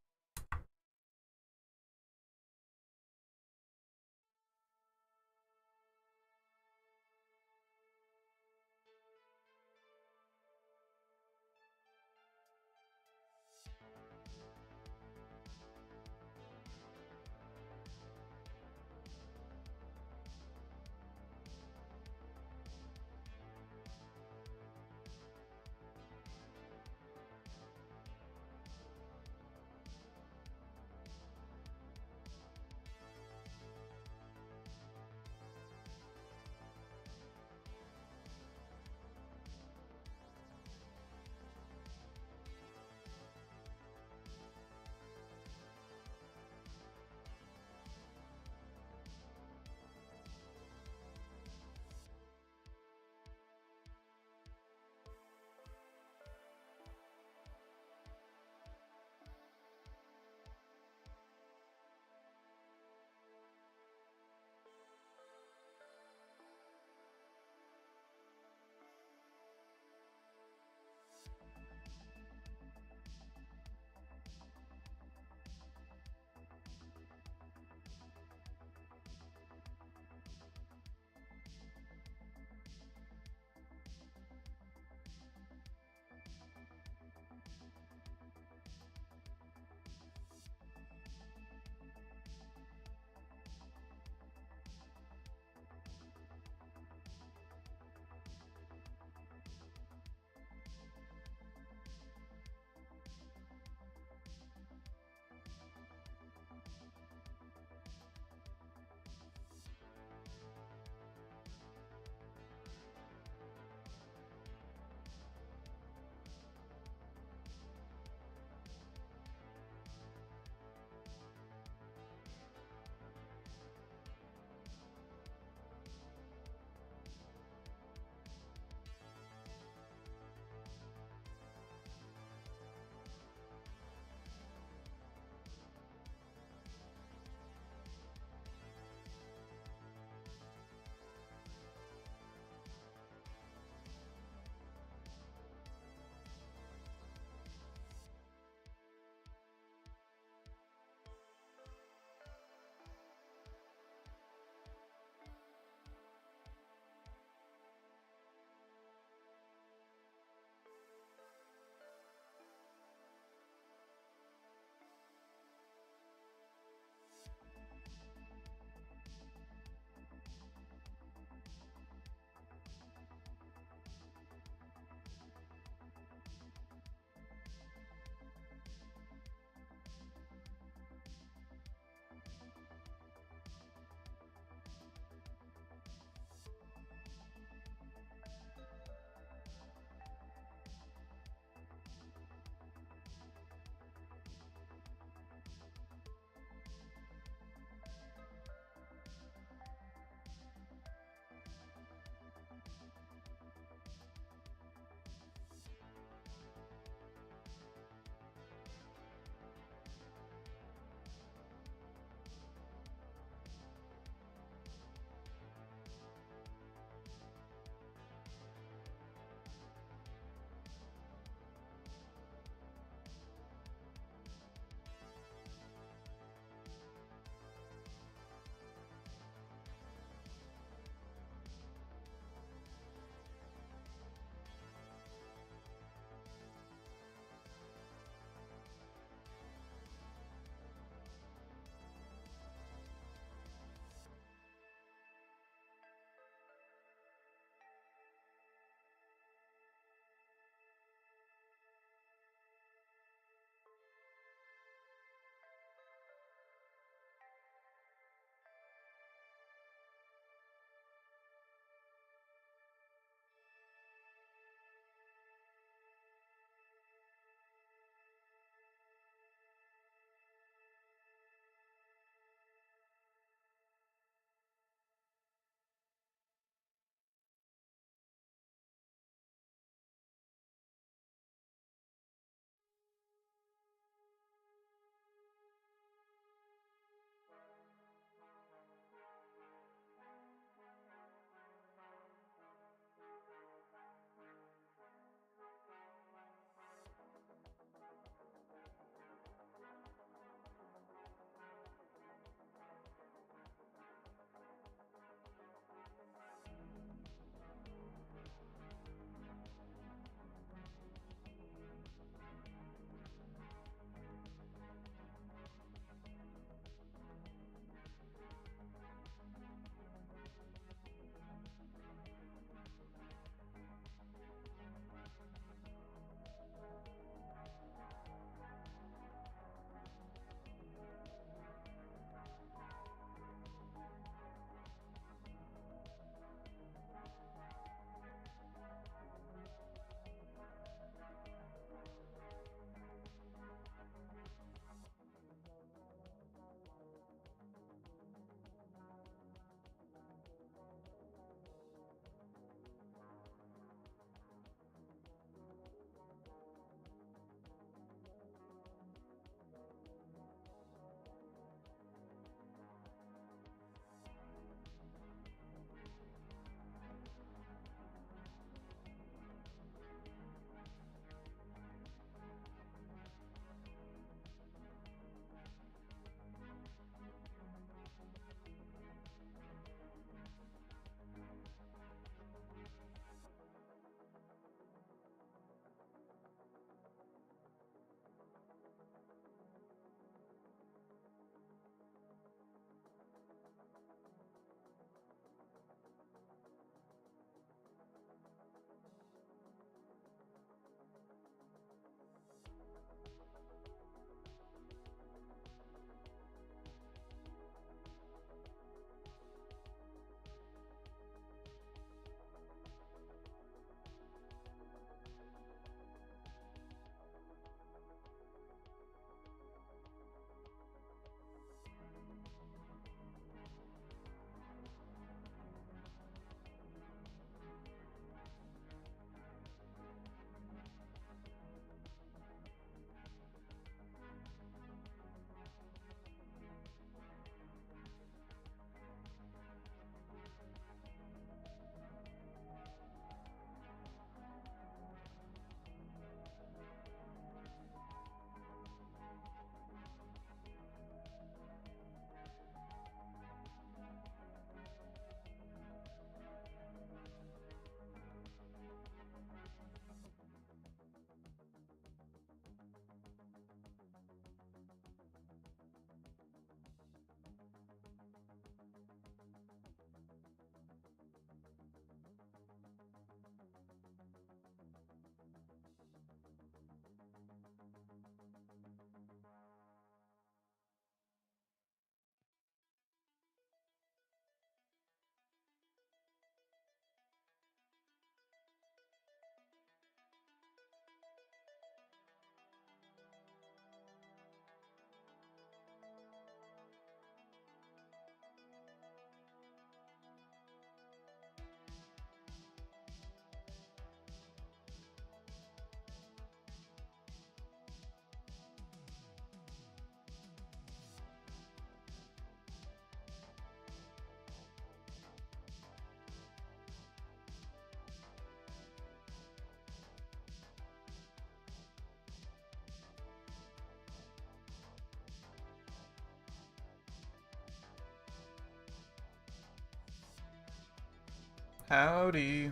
Howdy.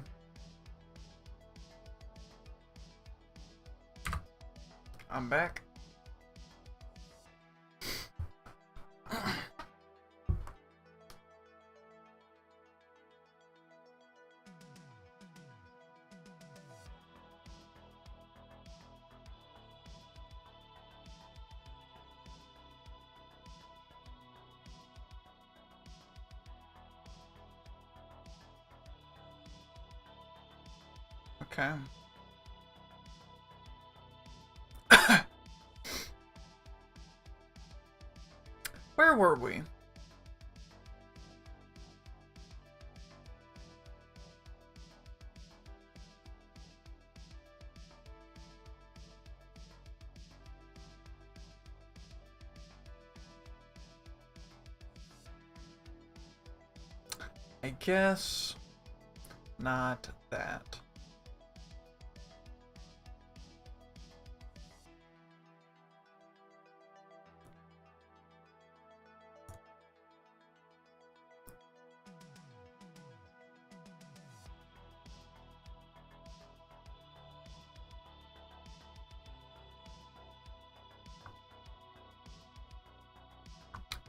I'm back. Okay. Where were we? I guess not that.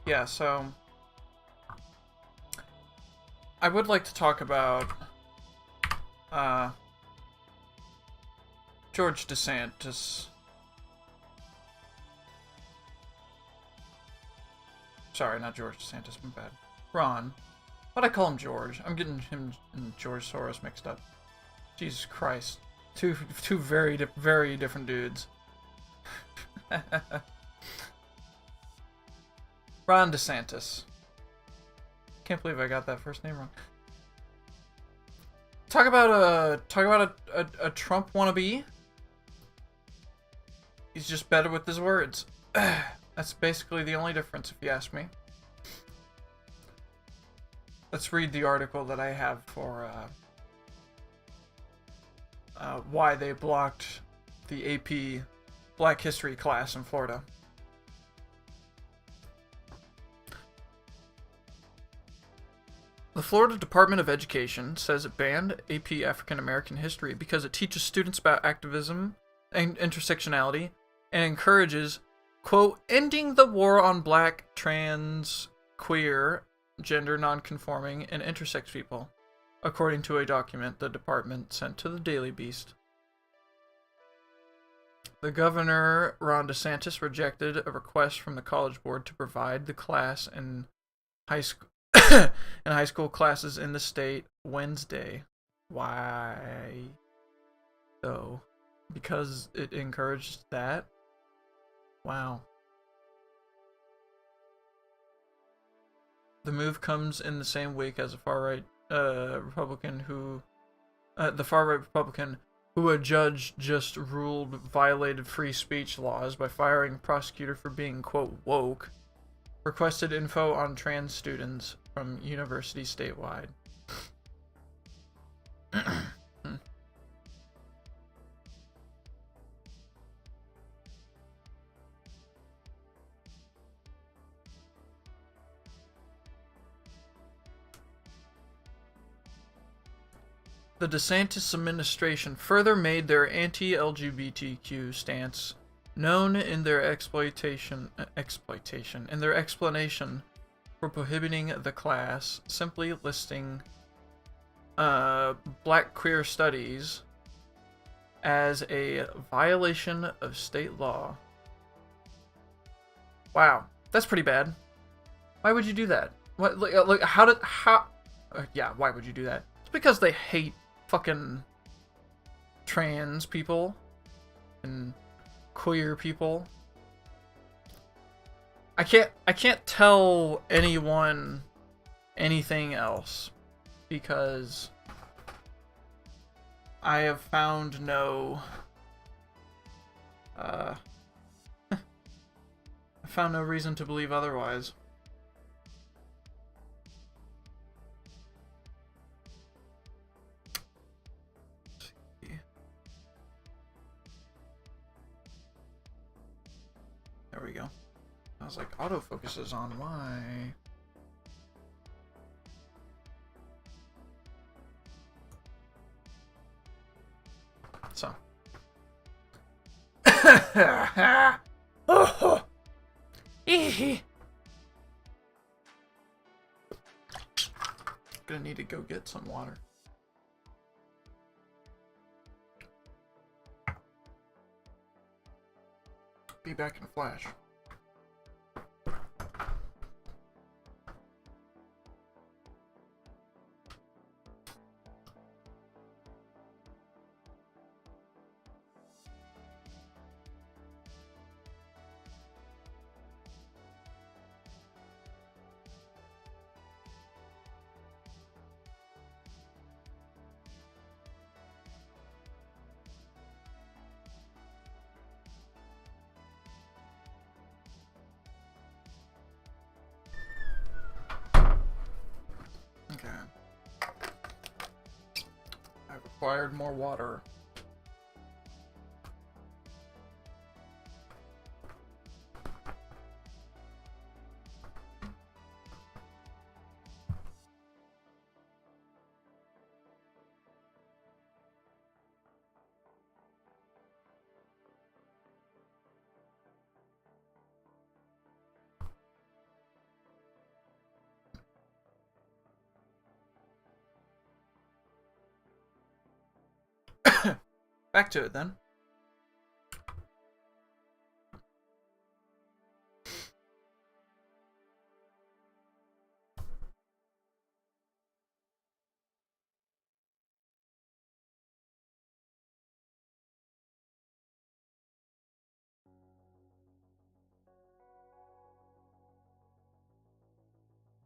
Yeah, so I would like to talk about George DeSantis. Sorry, not George DeSantis, my bad. Ron. Why'd I call him George? I'm getting him and George Soros mixed up. Jesus Christ. Two very different dudes. Ron DeSantis. Can't believe I got that first name wrong. Talk about a Trump wannabe. He's just better with his words. That's basically the only difference, if you ask me. Let's read the article that I have for why they blocked the AP Black History class in Florida. The Florida Department of Education says it banned AP African American History because it teaches students about activism and intersectionality and encourages, quote, ending the war on black, trans, queer, gender nonconforming, and intersex people, according to a document the department sent to the Daily Beast. The governor, Ron DeSantis, rejected a request from the College Board to provide the class in high school classes in the state Wednesday. Why? Though, because it encouraged that? Wow. The move comes in the same week as a far-right Republican who a judge just ruled violated free speech laws by firing a prosecutor for being, quote, woke, requested info on trans students from universities statewide. The DeSantis administration further made their anti-LGBTQ stance known in their explanation for prohibiting the class, simply listing Black queer studies as a violation of state law. Wow, that's pretty bad. Why would you do that? What? Like yeah, why would you do that? It's because they hate fucking trans people and queer people. I can't tell anyone anything else because I have found no I found no reason to believe otherwise. There we go. I was like, autofocus is on, why? Oh. Gonna need to go get some water. Be back in a flash. Okay. I've acquired more water. Back to it then.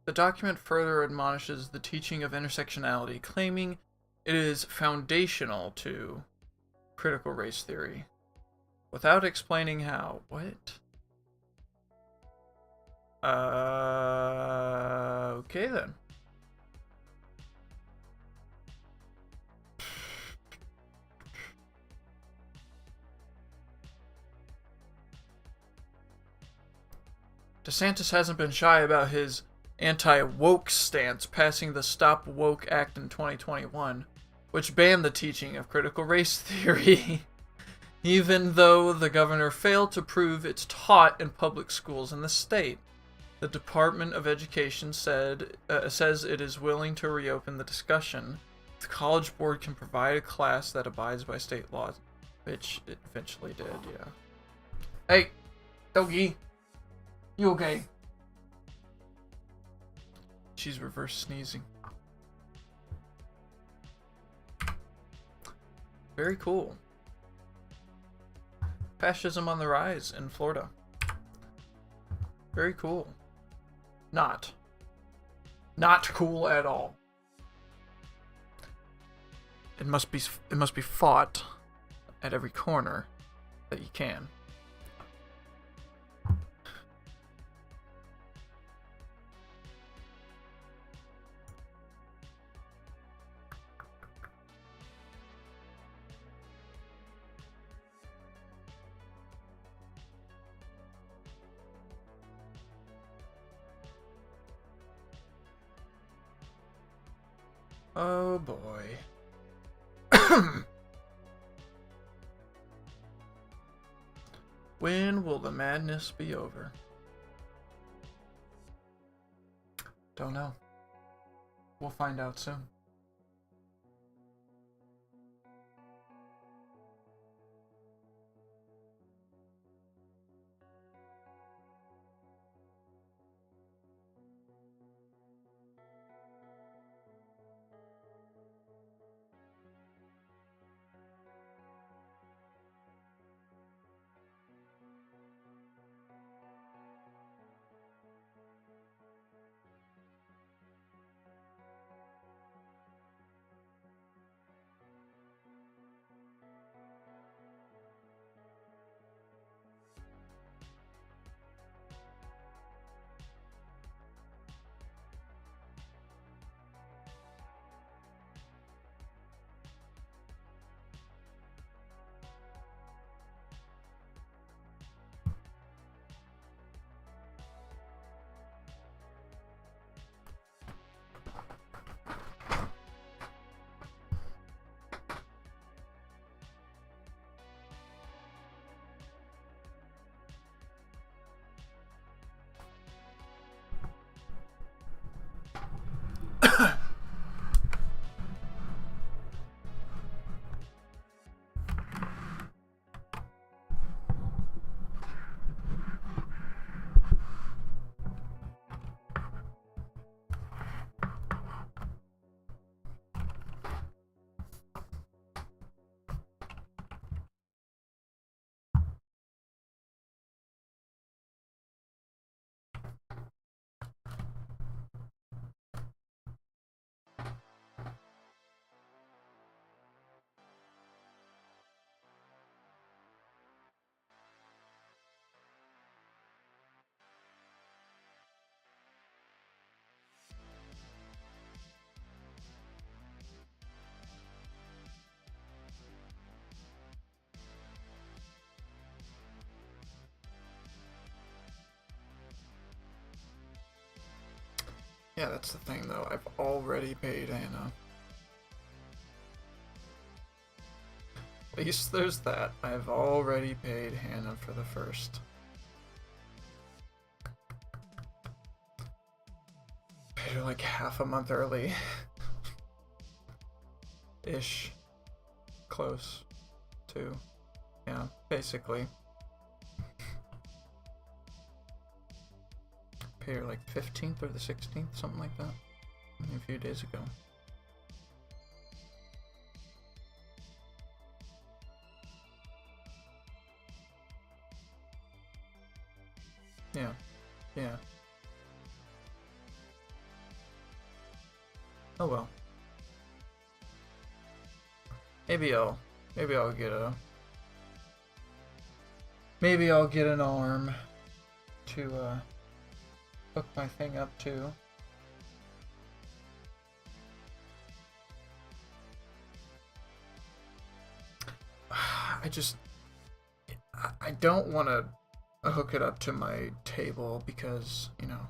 The document further admonishes the teaching of intersectionality, claiming it is foundational to critical race theory, without explaining how. What? Okay then. DeSantis hasn't been shy about his anti-woke stance, passing the Stop Woke Act in 2021, which banned the teaching of critical race theory, even though the governor failed to prove it's taught in public schools in the state. The Department of Education says it is willing to reopen the discussion. The College Board can provide a class that abides by state laws, which it eventually did, yeah. Hey, doggy. You okay? She's reverse sneezing. Very cool. Fascism on the rise in Florida. Very cool. Not cool at all. It must be fought at every corner that you can. Oh boy. When will the madness be over? Don't know. We'll find out soon. Yeah, that's the thing, though. I've already paid Anna. At least there's that. I've already paid Hannah for the first. Paid her like half a month early. Ish. Close to. Yeah, basically. Paid her like 15th or the 16th, something like that. A few days ago. Yeah, yeah. Oh well. Maybe I'll get a. Maybe I'll get an arm to hook my thing up to. I don't want to hook it up to my table because, you know,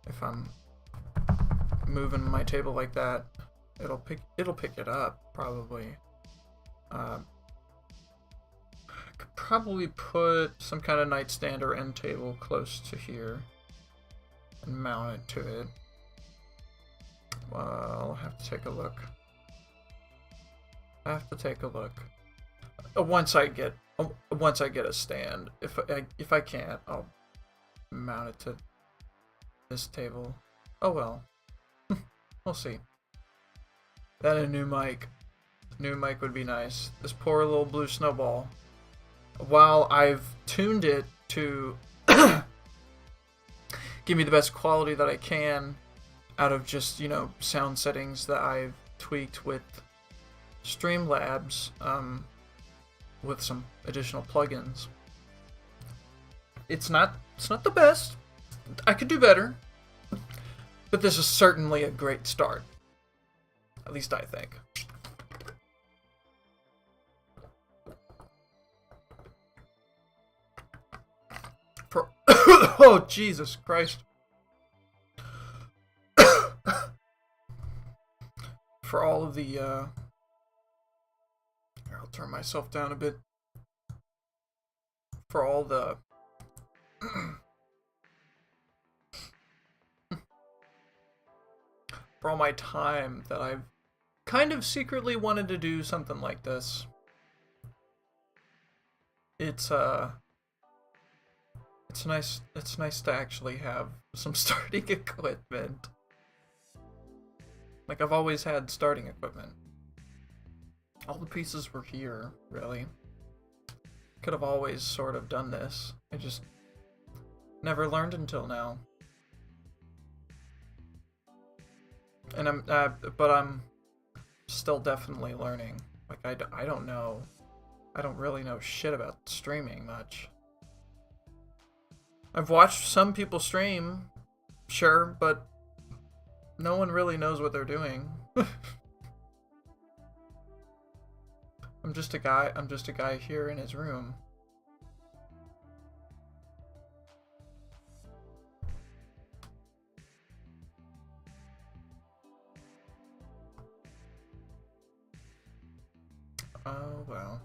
if I'm moving my table like that, it'll pick it up probably. I could probably put some kind of nightstand or end table close to here and mount it to it. Well, I'll have to take a look. Once I get a stand. If I can't, I'll mount it to this table. Oh well. We'll see. Then a new mic. New mic would be nice. This poor little blue snowball. While I've tuned it to give me the best quality that I can out of just, you know, sound settings that I've tweaked with Streamlabs, with some additional plugins. It's not the best. I could do better. But this is certainly a great start. At least I think. Oh, Jesus Christ. For all of the, here, I'll turn myself down a bit. For all the... for all my time that I've kind of secretly wanted to do something like this. It's nice to actually have some starting equipment. Like, I've always had starting equipment. All the pieces were here, really. Could have always sort of done this. I just never learned until now. And I'm still definitely learning. Like, I don't know. I don't really know shit about streaming much. I've watched some people stream, sure, but no one really knows what they're doing. I'm just a guy here in his room. Oh, well.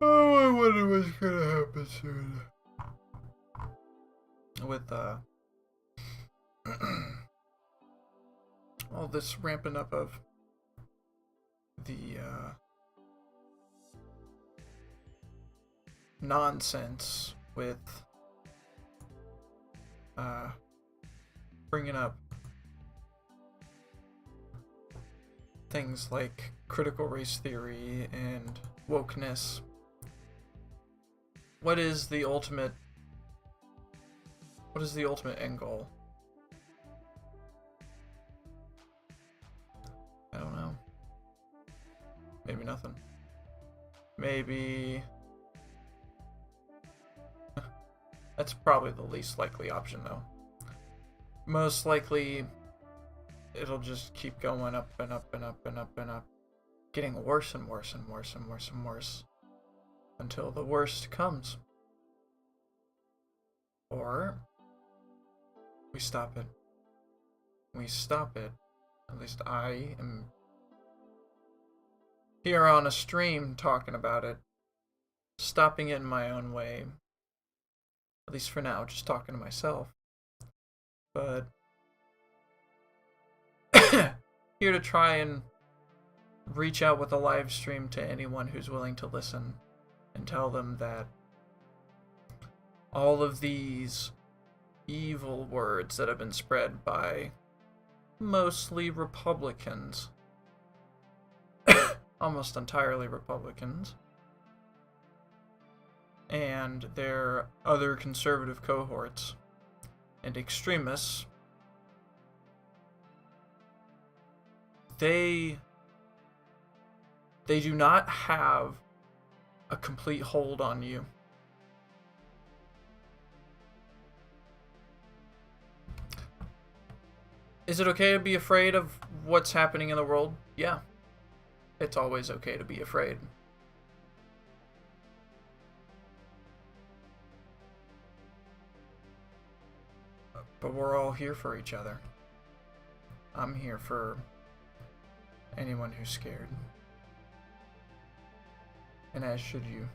Oh, I wonder what's gonna happen soon. With, all this ramping up of the, nonsense with, bringing up things like critical race theory and wokeness. What is the ultimate end goal? I don't know. Maybe nothing. Maybe that's probably the least likely option though. Most likely it'll just keep going up and up and up and up and up, getting worse and worse and worse and worse and worse until the worst comes. Or we stop it. We stop it. At least I am here on a stream talking about it, stopping it in my own way. At least for now, just talking to myself. But here to try and reach out with a live stream to anyone who's willing to listen and tell them that all of these evil words that have been spread by mostly Republicans, almost entirely Republicans, and their other conservative cohorts and extremists, they do not have a complete hold on you. Is it okay to be afraid of what's happening in the world? Yeah. It's always okay to be afraid. But we're all here for each other. I'm here for anyone who's scared. And as should you.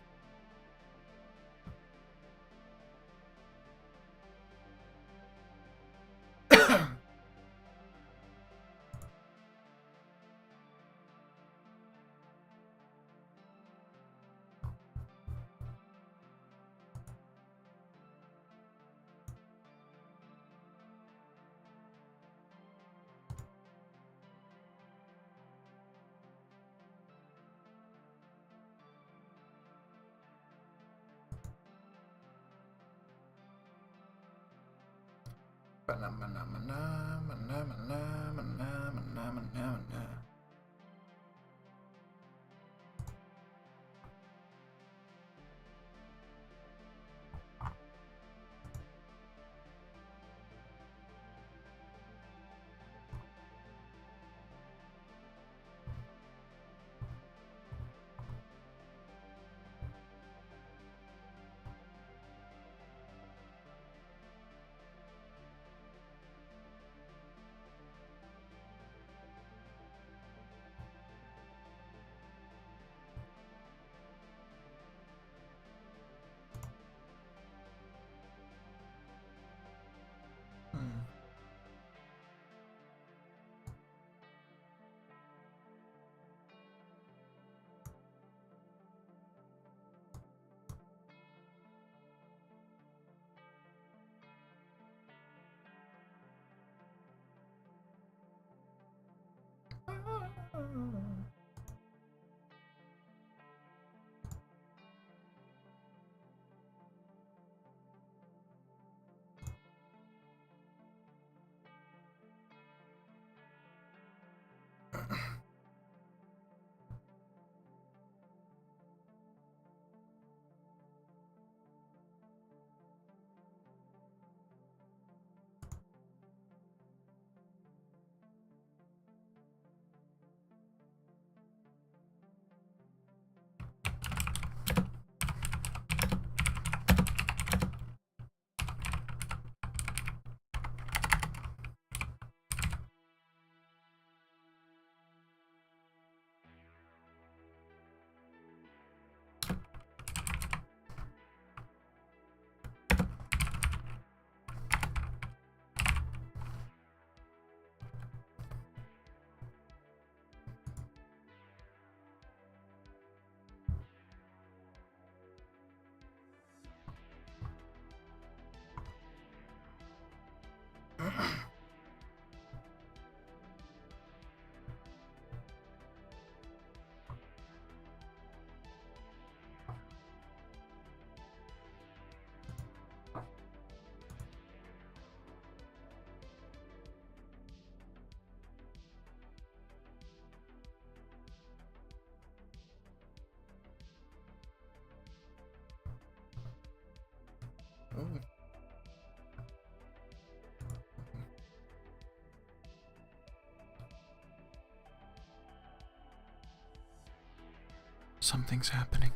Something's happening.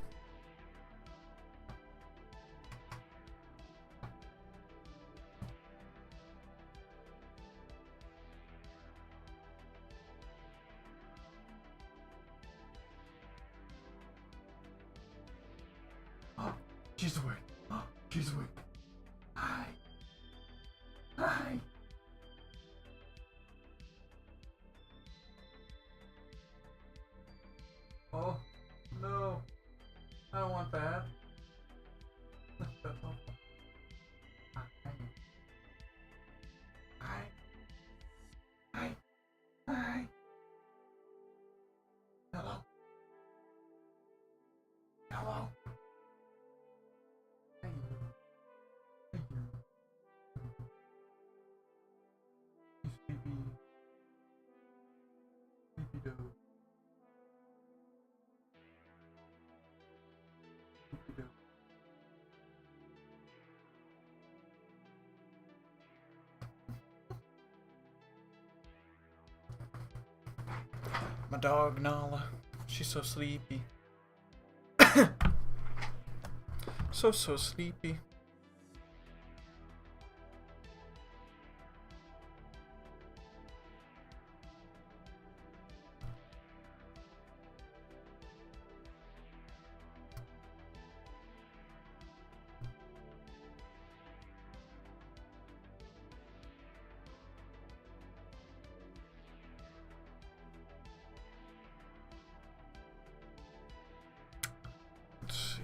Oh, she's awake. Oh, she's awake. Hi. Hi. Oh, no. I don't want that. That's awful. Hi. Hi. Hi. Hi. Hello. Hello. Hey you. Hey you. You sleepy. Sleepy dog. Sleepy dog. My dog Nala, she's so sleepy. So sleepy. Let's see.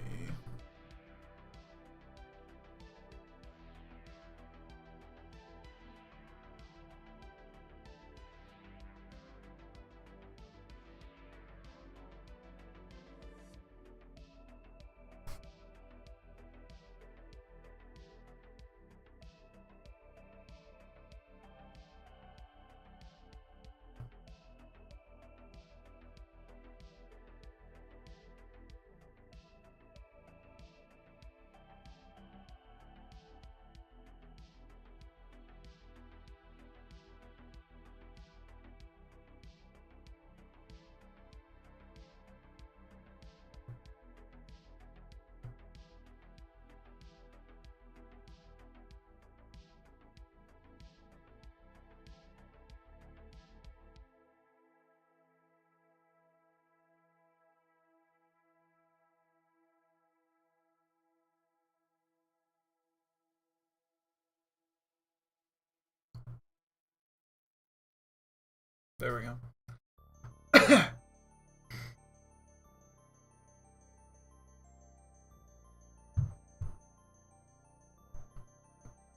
There we go.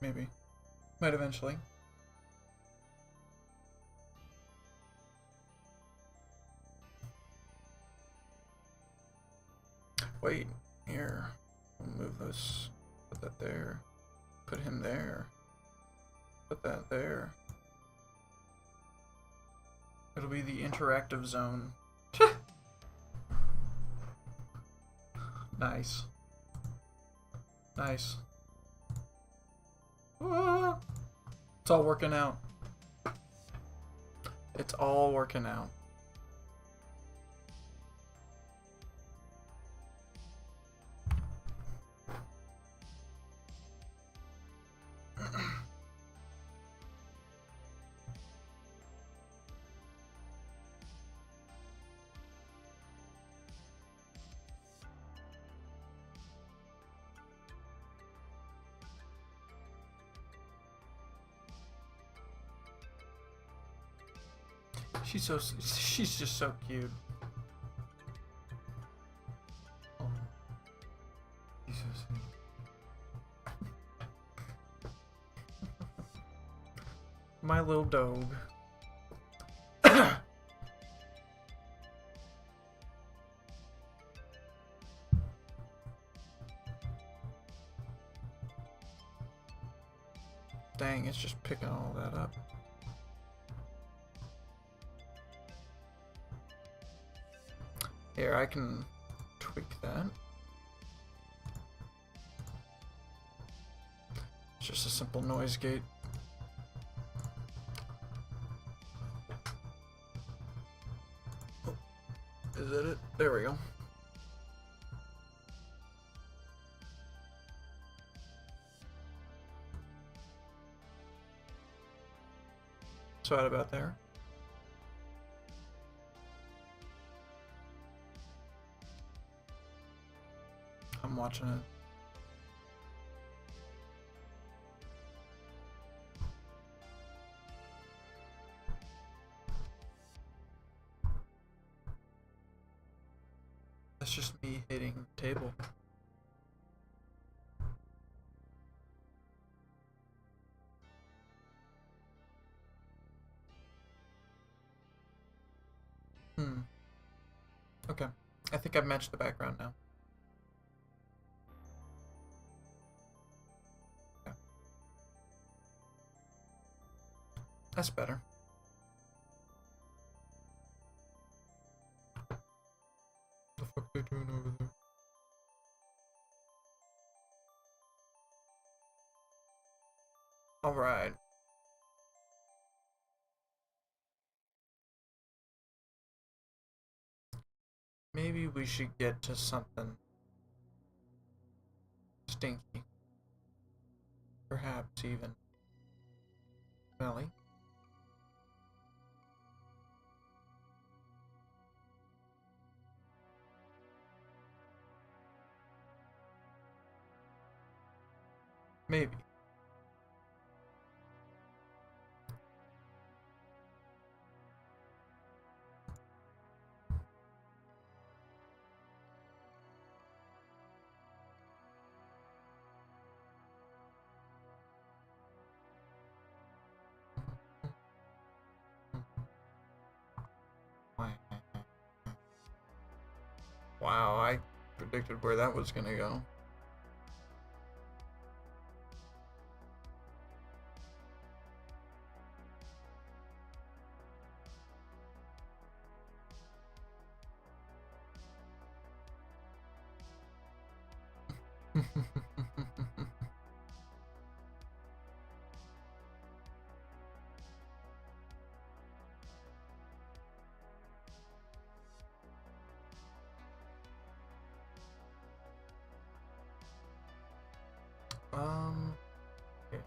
Maybe. Might eventually. Wait, here. We'll move this. Put that there. Put him there. Put that there. It'll be the interactive zone. Nice. Nice. Ah, it's all working out. It's all working out. She's just so cute. Oh, she's so sweet. My little dog. Dang, it's just picking all that up. Here, I can tweak that. It's just a simple noise gate. Oh, is that it? There we go. So right about there. I'm watching it. That's just me hitting the table. Okay. I think I've matched the background now. Okay. That's better. What the fuck are they doing over there? Alright. Maybe we should get to something stinky. Perhaps even smelly. Maybe. Wow, I predicted where that was gonna go. Yeah.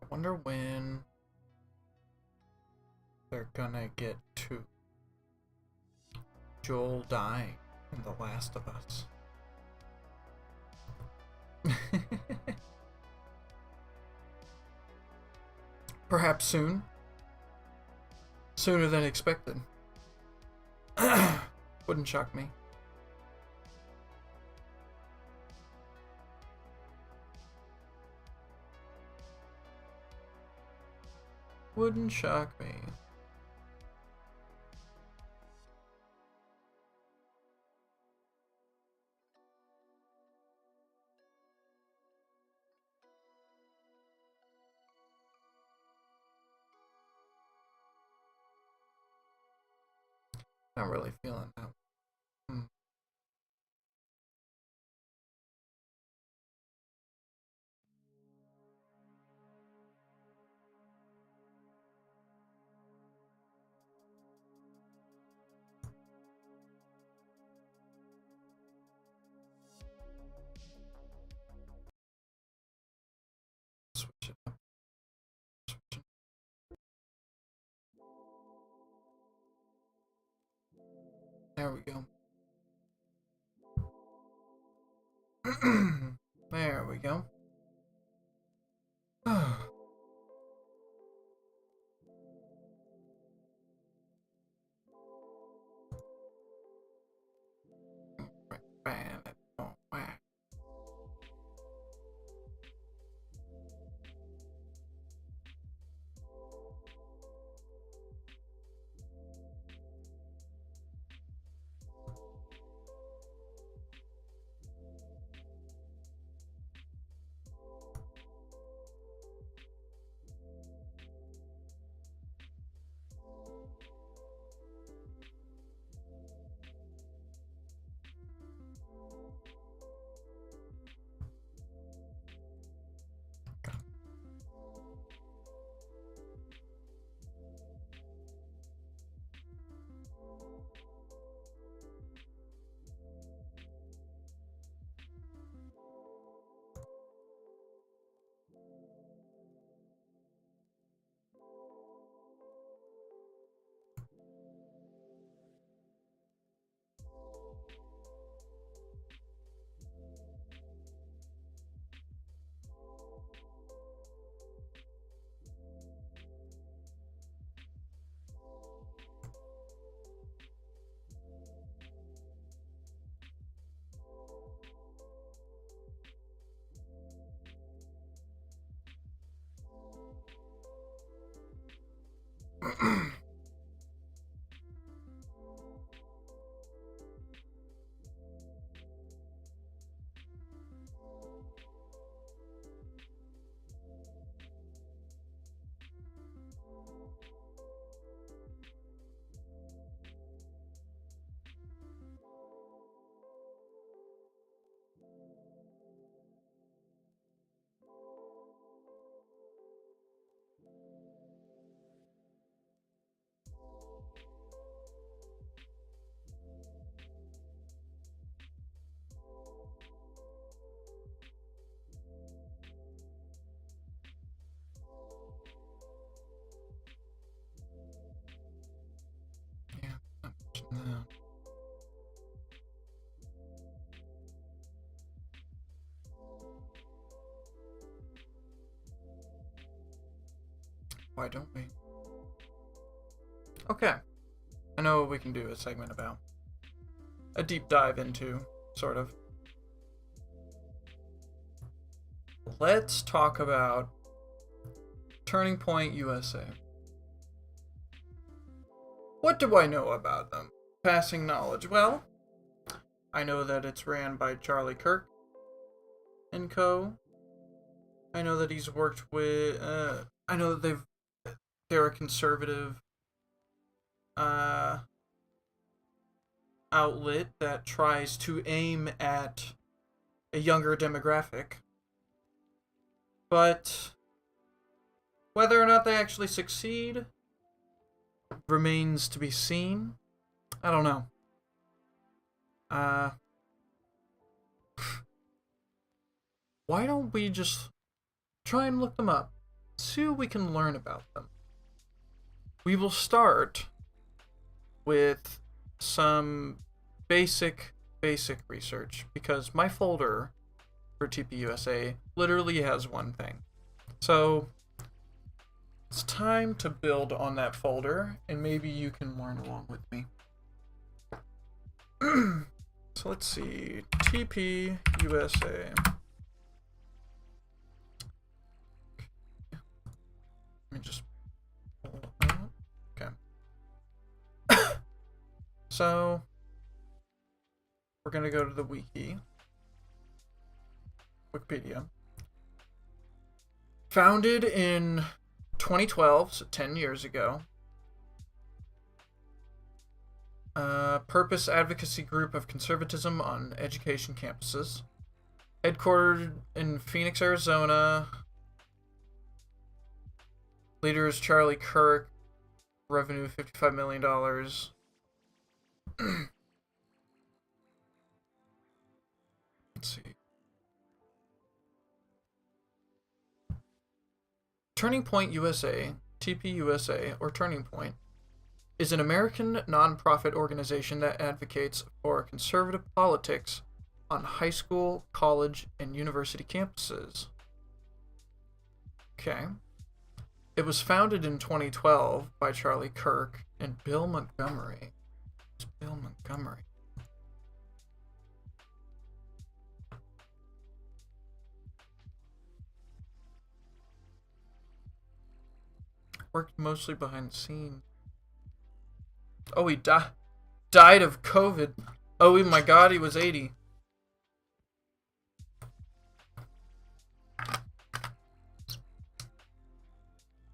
I wonder when they're gonna get to Joel dying in The Last of Us. Perhaps soon. Sooner than expected. Wouldn't shock me. Wouldn't shock me. Not really feeling that. Switch it up. Switch it. There we go. There we go. No. Why don't we? Okay. I know what we can do a segment about. A deep dive into, sort of. Let's talk about Turning Point USA. What do I know about them? Passing knowledge. Well, I know that it's ran by Charlie Kirk and co. I know that he's worked with. I know that they're a conservative outlet that tries to aim at a younger demographic. But whether or not they actually succeed remains to be seen. I don't know. Why don't we just try and look them up? See what we can learn about them. We will start with some basic research, because my folder for TPUSA literally has one thing. So it's time to build on that folder, and maybe you can learn along with me. So let's see, TPUSA. Let me just pull it up. Okay. So we're gonna go to the Wikipedia. Founded in 2012, so 10 years ago. Purpose advocacy group of conservatism on education campuses. Headquartered in Phoenix, Arizona. Leaders Charlie Kirk. Revenue $55 million. Let's see. Turning Point USA, TPUSA, or Turning Point, is an American nonprofit organization that advocates for conservative politics on high school, college, and university campuses. Okay. It was founded in 2012 by Charlie Kirk and Bill Montgomery. It's Bill Montgomery. Worked mostly behind the scenes. Oh, he died of COVID. Oh my God, he was 80.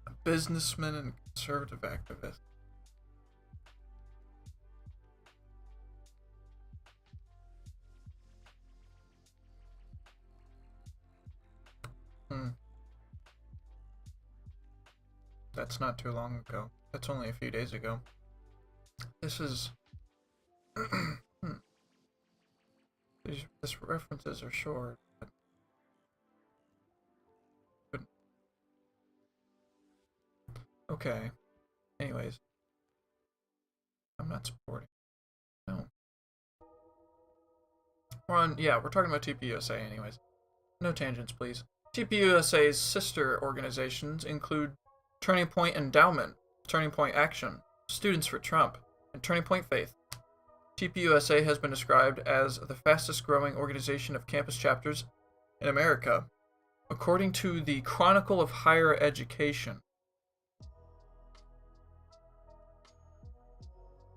A businessman and conservative activist. That's not too long ago. That's only a few days ago. This is... These references are short. But... Okay. Anyways. I'm not supporting. No. We're talking about TPUSA anyways. No tangents, please. TPUSA's sister organizations include Turning Point Endowment, Turning Point Action, Students for Trump, and Turning Point Faith. TPUSA has been described as the fastest growing organization of campus chapters in America, according to the Chronicle of Higher Education.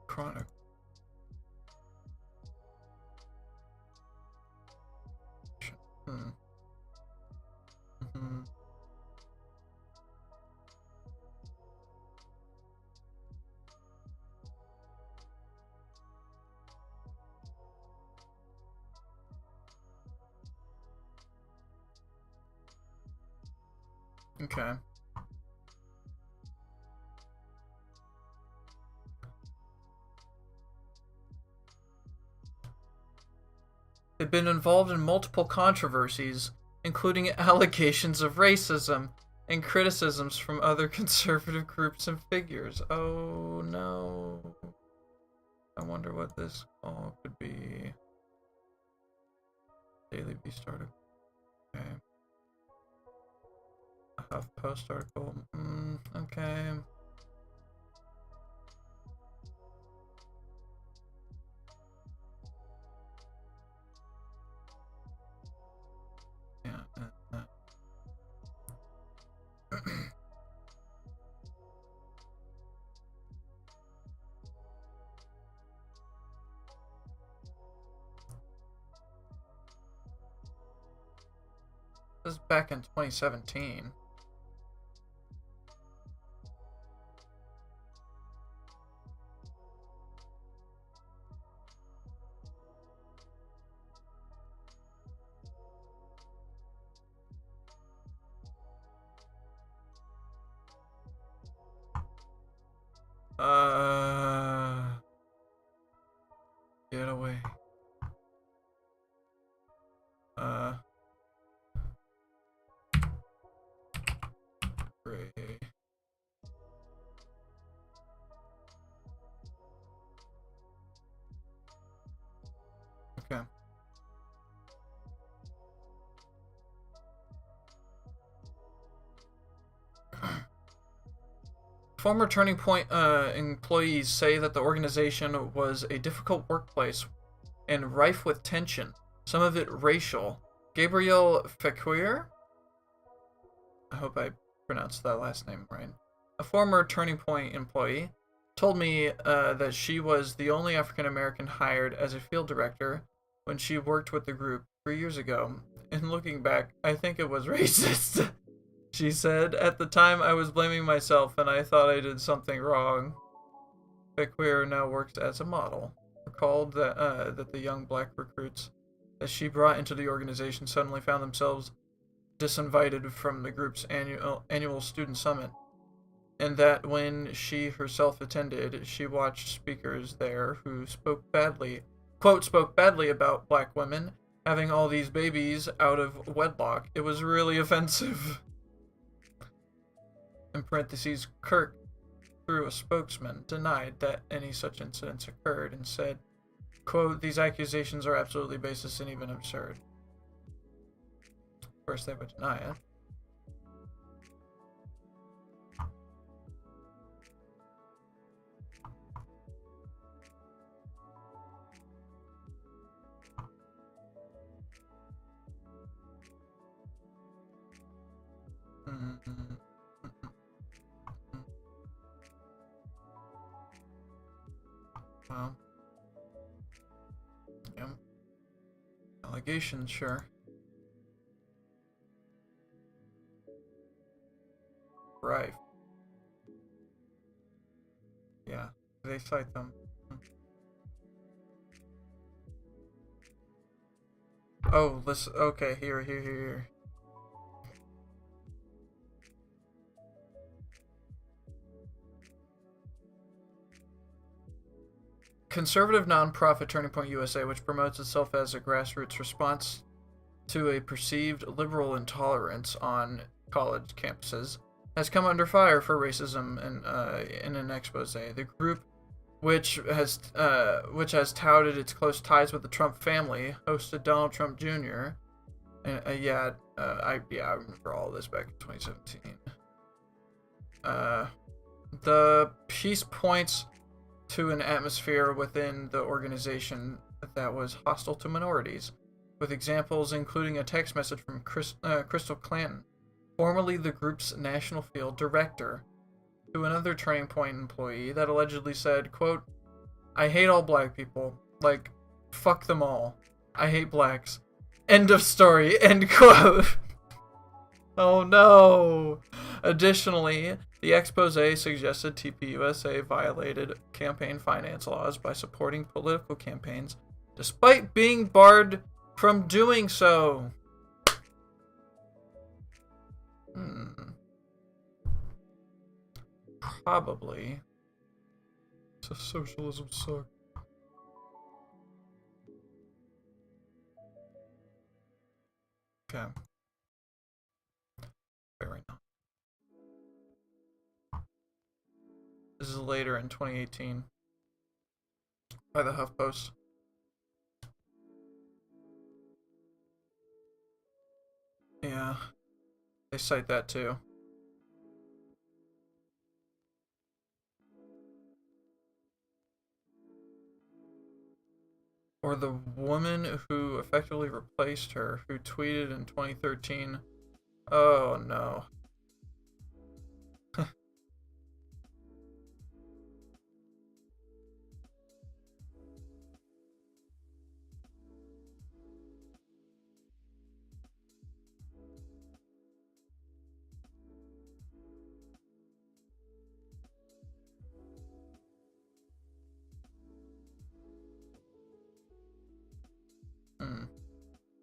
Chronicle. Okay. They've been involved in multiple controversies, including allegations of racism and criticisms from other conservative groups and figures. Oh no. I wonder what this all could be. Daily Beast article. Okay. A HuffPost article. Okay. Yeah. This is back in 2017. Get away. Great. Okay. Former Turning Point employees say that the organization was a difficult workplace and rife with tension, some of it racial. Gabrielle Fecuier, I hope I pronounced that last name right, a former Turning Point employee, told me that she was the only African American hired as a field director when she worked with the group 3 years ago. And looking back, I think it was racist. She said, "At the time I was blaming myself and I thought I did something wrong." Fecuier now works as a model. Recalled that the young black recruits that she brought into the organization suddenly found themselves disinvited from the group's annual student summit, and that when she herself attended, she watched speakers there who spoke badly about black women having all these babies out of wedlock. It was really offensive. In parentheses, Kirk through a spokesman, denied that any such incidents occurred and said, quote, "These accusations are absolutely baseless and even absurd." Of course, they would deny it. Well, yeah. Allegations, sure. Right. Yeah, they cite them. Oh, listen. Okay, here. Conservative nonprofit Turning Point USA, which promotes itself as a grassroots response to a perceived liberal intolerance on college campuses, has come under fire for racism in an expose. The group, which has touted its close ties with the Trump family, hosted Donald Trump Jr. And I remember all this back in 2017. The piece points to an atmosphere within the organization that was hostile to minorities, with examples including a text message from Crystal Clanton, formerly the group's national field director, to another Turning Point employee that allegedly said, quote, "I hate all black people. Like, fuck them all. I hate blacks. End of story." End quote. Oh no! Additionally, the expose suggested TPUSA violated campaign finance laws by supporting political campaigns despite being barred from doing so. Probably. So socialism sucks. Okay. Right now. This is later in 2018 by the HuffPost. Yeah, they cite that too. Or the woman who effectively replaced her, who tweeted in 2013, "Oh no."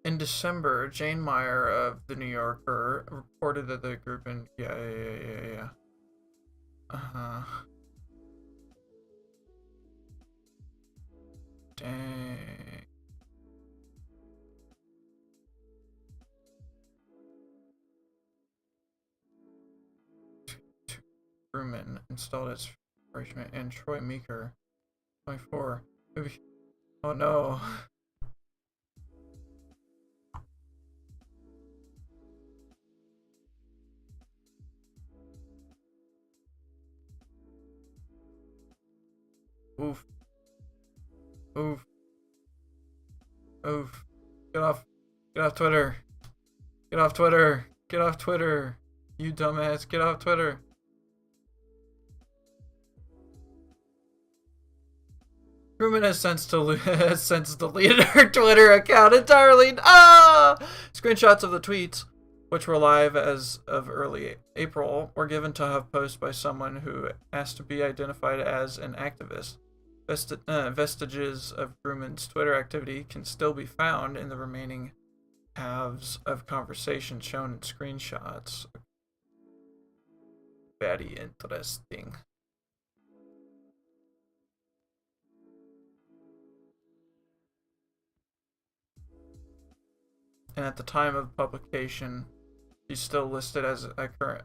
In December, Jane Meyer of The New Yorker reported that the group in... Yeah. Uh-huh. Dang. Truman installed its freshman, and Troy Meeker, 24. Oh no. Oof. Get off Twitter. Get off Twitter. You dumbass, get off Twitter. Truman has since deleted her Twitter account entirely. Screenshots of the tweets, which were live as of early April, were given to HuffPost by someone who asked to be identified as an activist. Vestiges of Grumman's Twitter activity can still be found in the remaining halves of conversations shown in screenshots. Very interesting. And at the time of publication, she's still listed as a current,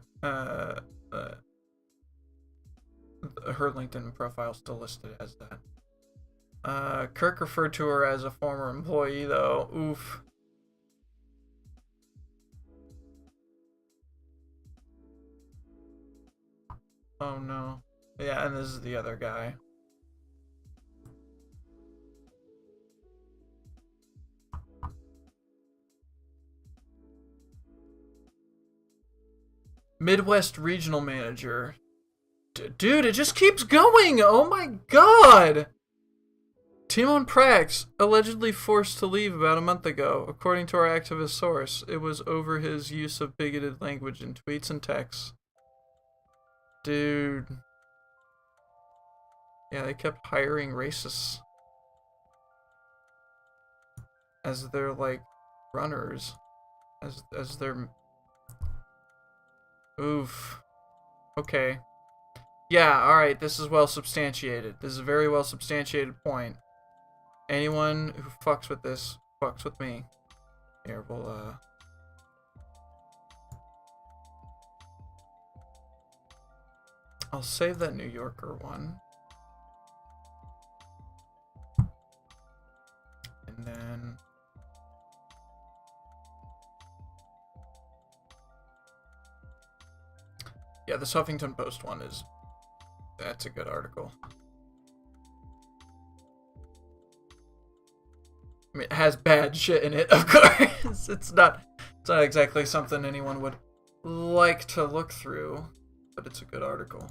her LinkedIn profile still listed as that. Kirk referred to her as a former employee, though. Oof. Oh no. Yeah, and this is the other guy. Midwest Regional Manager. Dude, it just keeps going! Oh my god! Timon Prax, allegedly forced to leave about a month ago. According to our activist source, it was over his use of bigoted language in tweets and texts. Dude. Yeah, they kept hiring racists as their, like, runners. As their... Oof. Okay. Yeah, alright, this is well substantiated. This is a very well substantiated point. Anyone who fucks with this, fucks with me. Here, we'll, I'll save that New Yorker one. And then... Yeah, this Huffington Post one is... That's a good article. I mean, it has bad shit in it, of course. It's not exactly something anyone would like to look through, but it's a good article.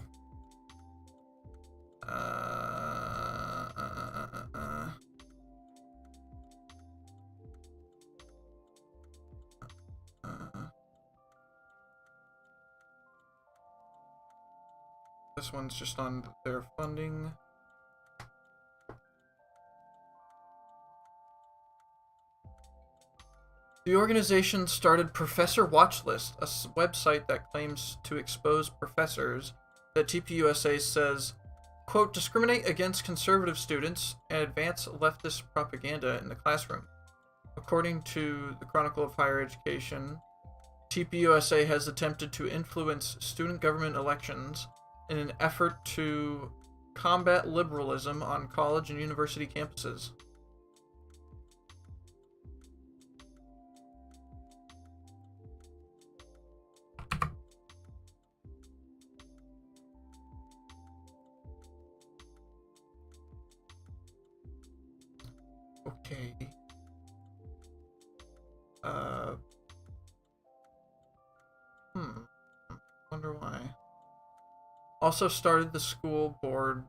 This one's just on their funding. The organization started Professor Watchlist, a website that claims to expose professors that TPUSA says, quote, discriminate against conservative students and advance leftist propaganda in the classroom. According to the Chronicle of Higher Education, TPUSA has attempted to influence student government elections in an effort to combat liberalism on college and university campuses. Okay. Wonder why. Also started the school board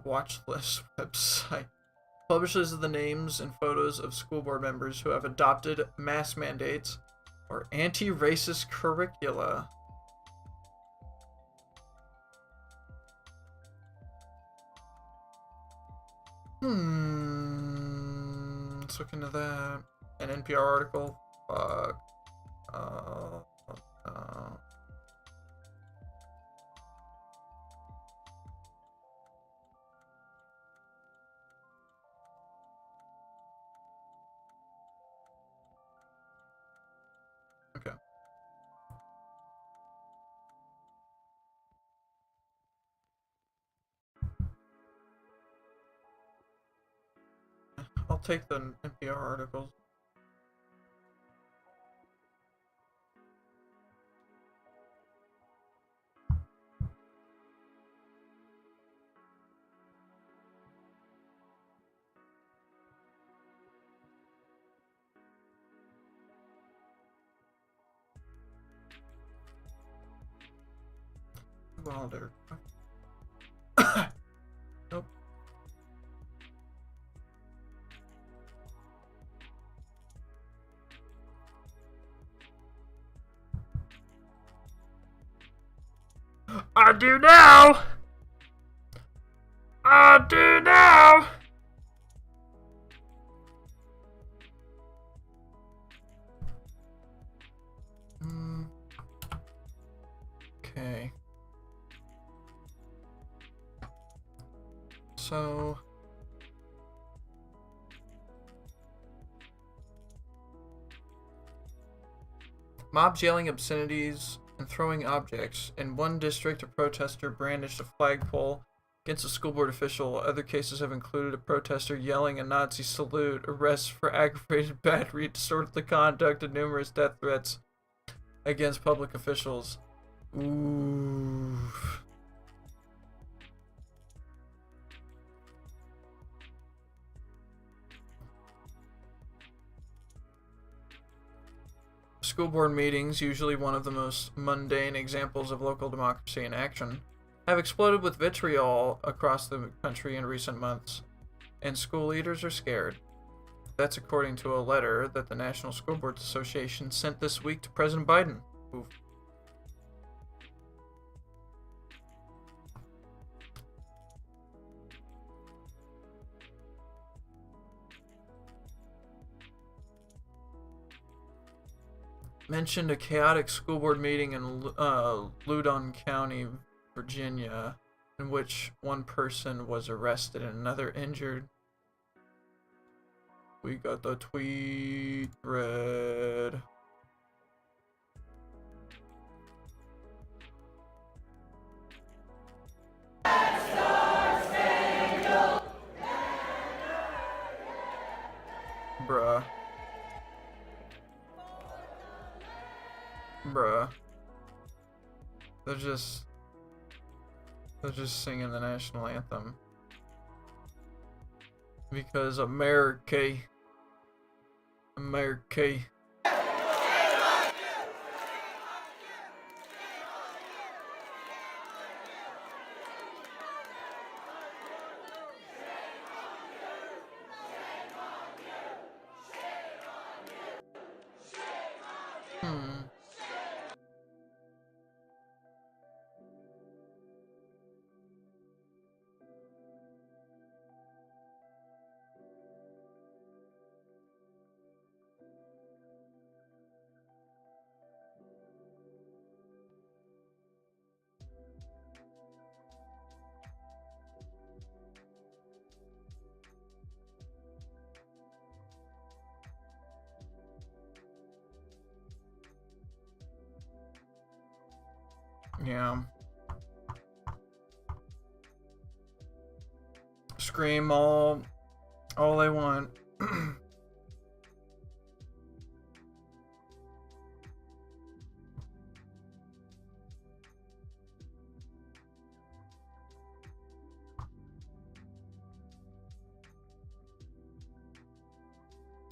watch list website. Publishes the names and photos of school board members who have adopted mask mandates or anti-racist curricula. Let's look into that. An NPR article. Fuck. Okay. I'll take the NPR articles. Wilder. Nope. I do now! I do now! Okay. So... Mobs yelling obscenities and throwing objects. In one district, a protester brandished a flagpole against a school board official. Other cases have included a protester yelling a Nazi salute, arrests for aggravated battery, disorderly conduct, and numerous death threats against public officials. Ooh. School board meetings, usually one of the most mundane examples of local democracy in action, have exploded with vitriol across the country in recent months, and school leaders are scared. That's according to a letter that the National School Boards Association sent this week to President Biden. Oof. Mentioned a chaotic school board meeting in Loudoun County, Virginia, in which one person was arrested and another injured. We got the tweet thread. Bruh. Bruh. They're just singing the national anthem. Because America. America. Yeah. Scream all they want.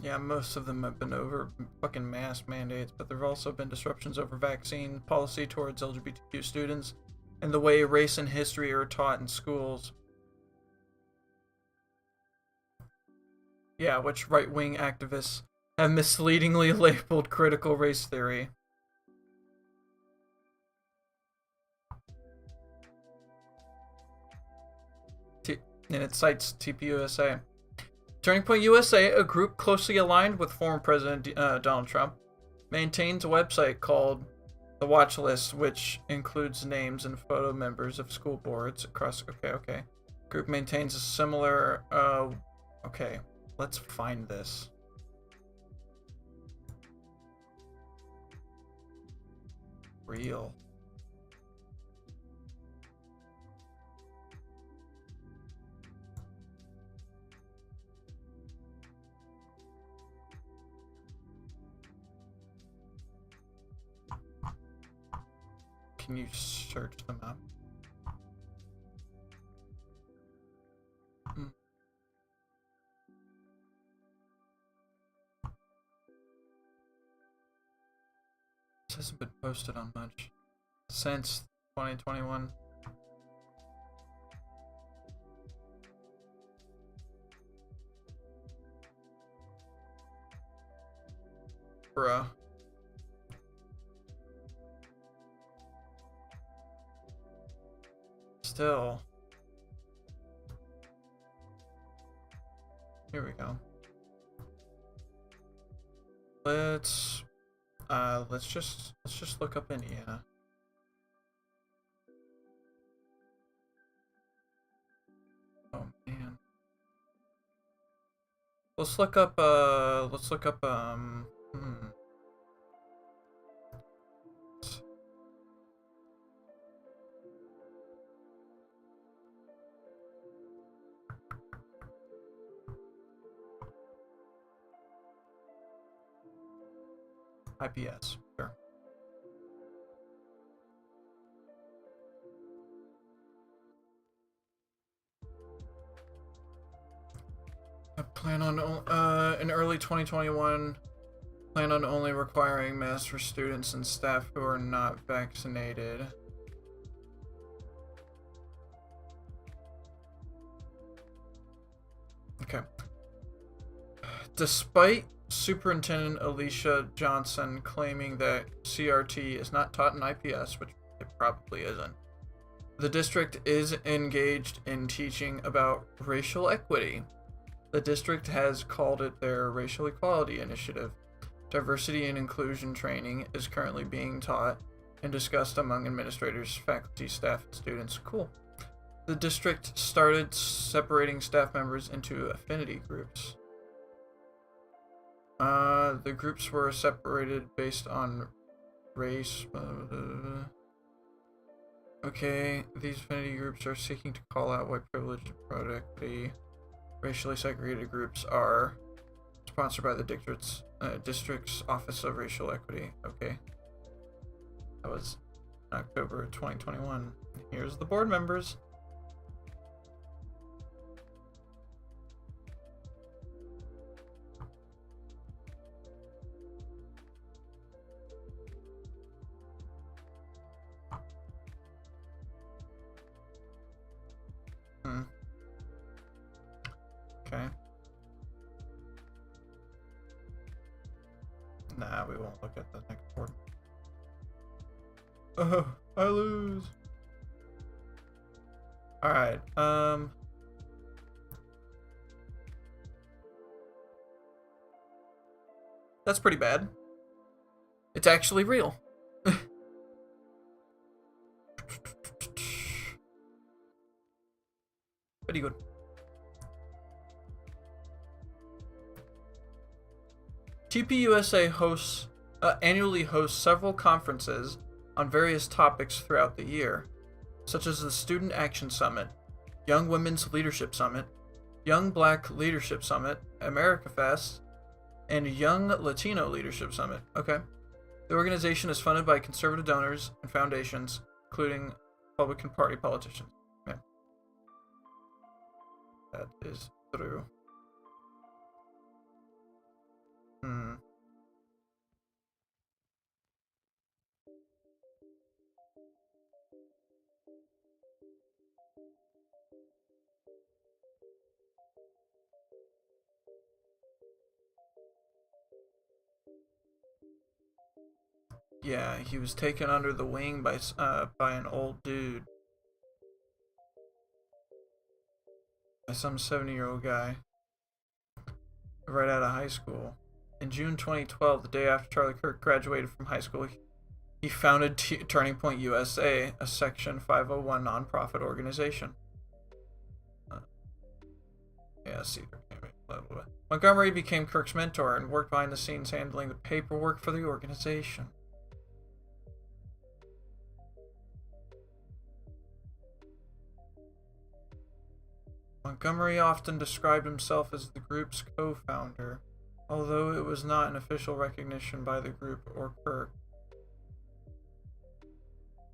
Yeah, most of them have been over fucking mask mandates, but there have also been disruptions over vaccine policy towards LGBTQ students and the way race and history are taught in schools. Yeah, which right-wing activists have misleadingly labeled critical race theory. And it cites TPUSA. Turning Point USA, a group closely aligned with former President Donald Trump, maintains a website called The Watch List, which includes names and photo members of school boards across. Okay. Group maintains a similar. Okay, let's find this. Real. Can you search them up? This hasn't been posted on much since 2021. Bruh. Still. Here we go. Let's just look up Indiana. Oh man. Let's look up IPS. Sure. I plan on in early 2021. Plan on only requiring masks for students and staff who are not vaccinated. Okay. Despite Superintendent Alicia Johnson claiming that CRT is not taught in IPS, which it probably isn't, the district is engaged in teaching about racial equity. The district has called it their Racial Equality Initiative. Diversity and inclusion training is currently being taught and discussed among administrators, faculty, staff, and students. Cool. The district started separating staff members into affinity groups. The groups were separated based on race. Okay, these affinity groups are seeking to call out white privilege and productivity. Racially segregated groups are sponsored by the district's Office of Racial Equity. Okay. That was October 2021. Here's the board members. Okay. Nah, we won't look at the next board. Oh, I lose. Alright, that's pretty bad. It's actually real. Pretty good. TPUSA annually hosts several conferences on various topics throughout the year, such as the Student Action Summit, Young Women's Leadership Summit, Young Black Leadership Summit, America Fest, and Young Latino Leadership Summit. Okay. The organization is funded by conservative donors and foundations, including Republican Party politicians. Okay. That is true. Yeah, he was taken under the wing by an old dude. By some 70-year-old guy. Right out of high school. In June 2012, the day after Charlie Kirk graduated from high school, he founded Turning Point USA, a Section 501 nonprofit organization. Blah, blah, blah. Montgomery became Kirk's mentor and worked behind the scenes handling the paperwork for the organization. Montgomery often described himself as the group's co-founder, although it was not an official recognition by the group or Kirk.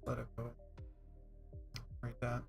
Let it go. Read that.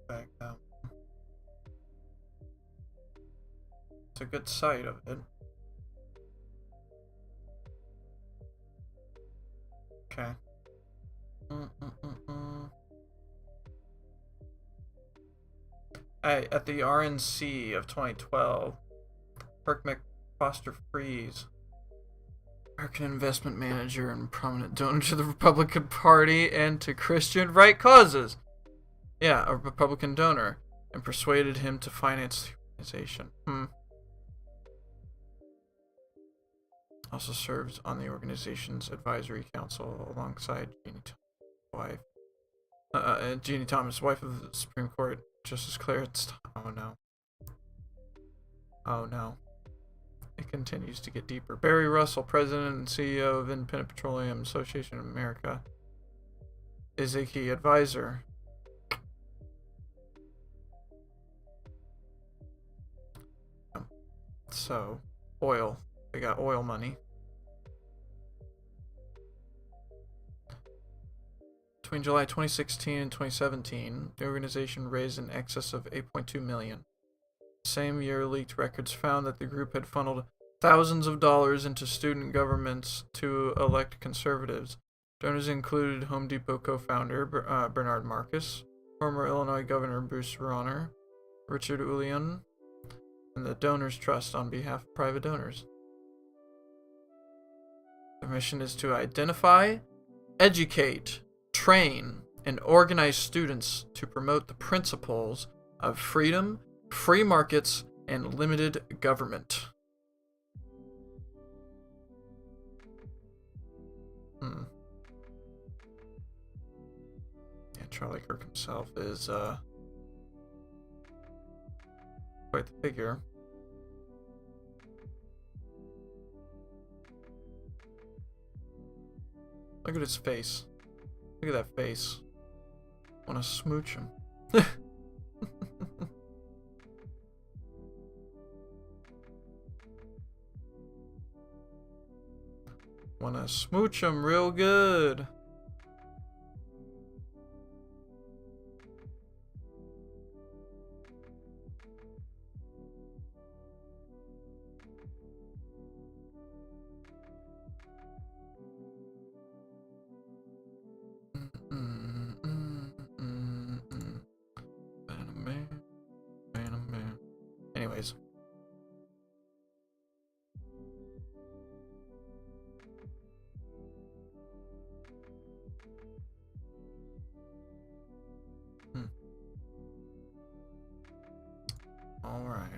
Back down. It's a good sight of it. Okay. At the RNC of 2012, Kirk McFoster Freeze, American investment manager and prominent donor to the Republican Party and to Christian right causes. Yeah, a Republican donor, and persuaded him to finance the organization. Also served on the organization's advisory council alongside Jeannie Thomas, wife of the Supreme Court Justice Clarence. Oh no. Oh no. It continues to get deeper. Barry Russell, president and CEO of Independent Petroleum Association of America, is a key advisor. So, oil. They got oil money. Between July 2016 and 2017, the organization raised in excess of $8.2 million. The same year, leaked records found that the group had funneled thousands of dollars into student governments to elect conservatives. Donors included Home Depot co-founder Bernard Marcus, former Illinois Governor Bruce Rauner, Richard Ulian, and the Donors Trust on behalf of private donors. The mission is to identify, educate, train, and organize students to promote the principles of freedom, free markets, and limited government. Yeah, Charlie Kirk himself is quite the figure. Look at his face. Look at that face. Wanna smooch him. Wanna smooch him real good. Anyways. All right.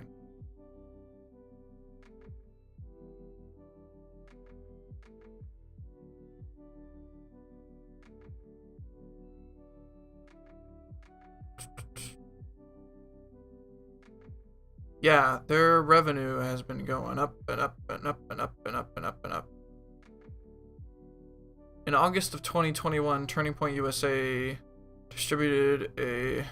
Yeah, their revenue has been going up and up and up and up and up and up and up. In August of 2021, Turning Point USA distributed a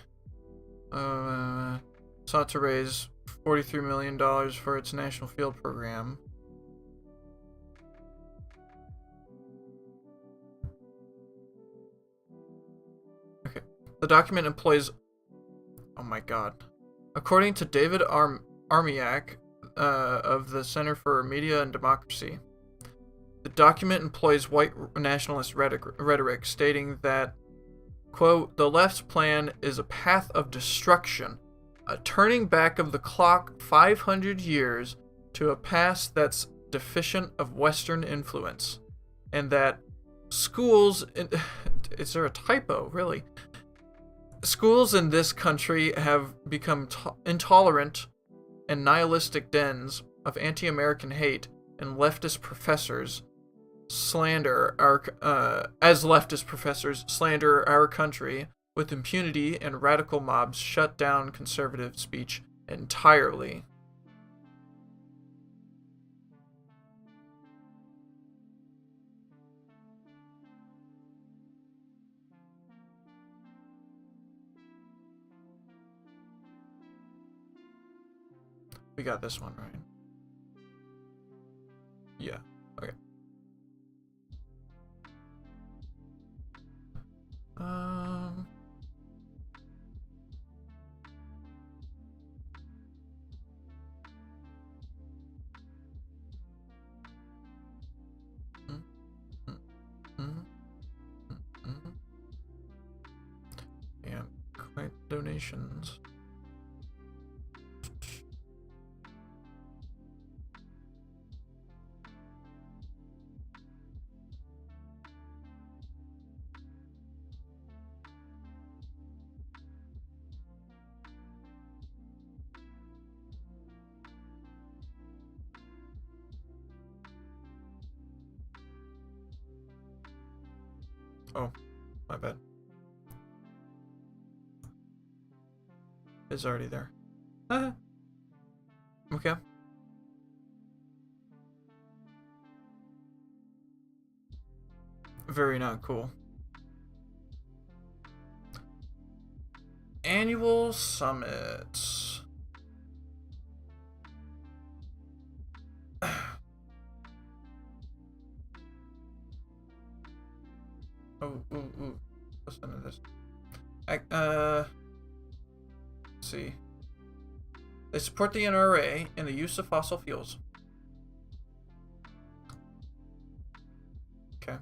sought to raise $43 million for its national field program. Okay, the document employs. Oh my God. According to David Armiak of the Center for Media and Democracy, the document employs white nationalist rhetoric, stating that, quote, the left's plan is a path of destruction, a turning back of the clock 500 years to a past that's deficient of Western influence, and that schools, is there a typo, really? Schools in this country have become intolerant and nihilistic dens of anti-American hate, and leftist professors slander our country with impunity, and radical mobs shut down conservative speech entirely. We got this one right. Yeah. Okay. Yeah, quite donations. Oh, my bad. It's already there. Okay. Very not cool. Annual summits. Ooh. Listen to this. Let's see. They support the NRA in the use of fossil fuels. Okay.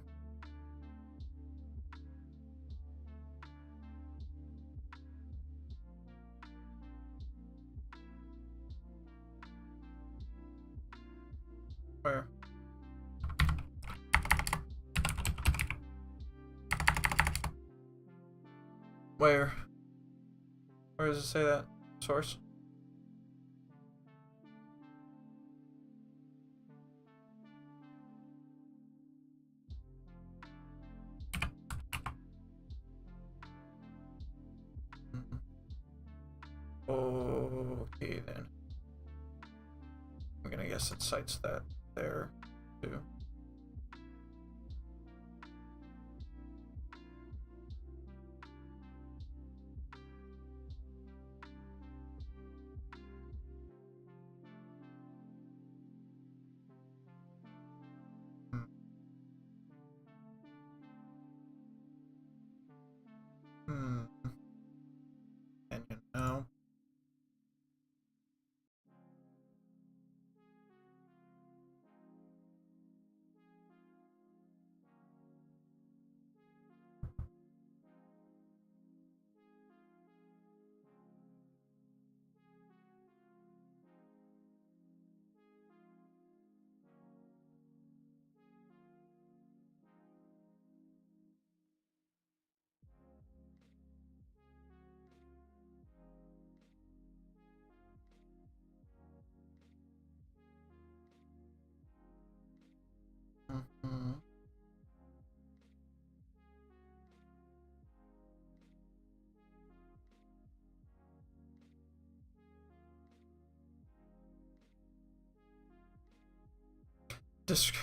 Where? Where? Where does it say that? Source? Okay then. I'm gonna guess it cites that there too. And you know.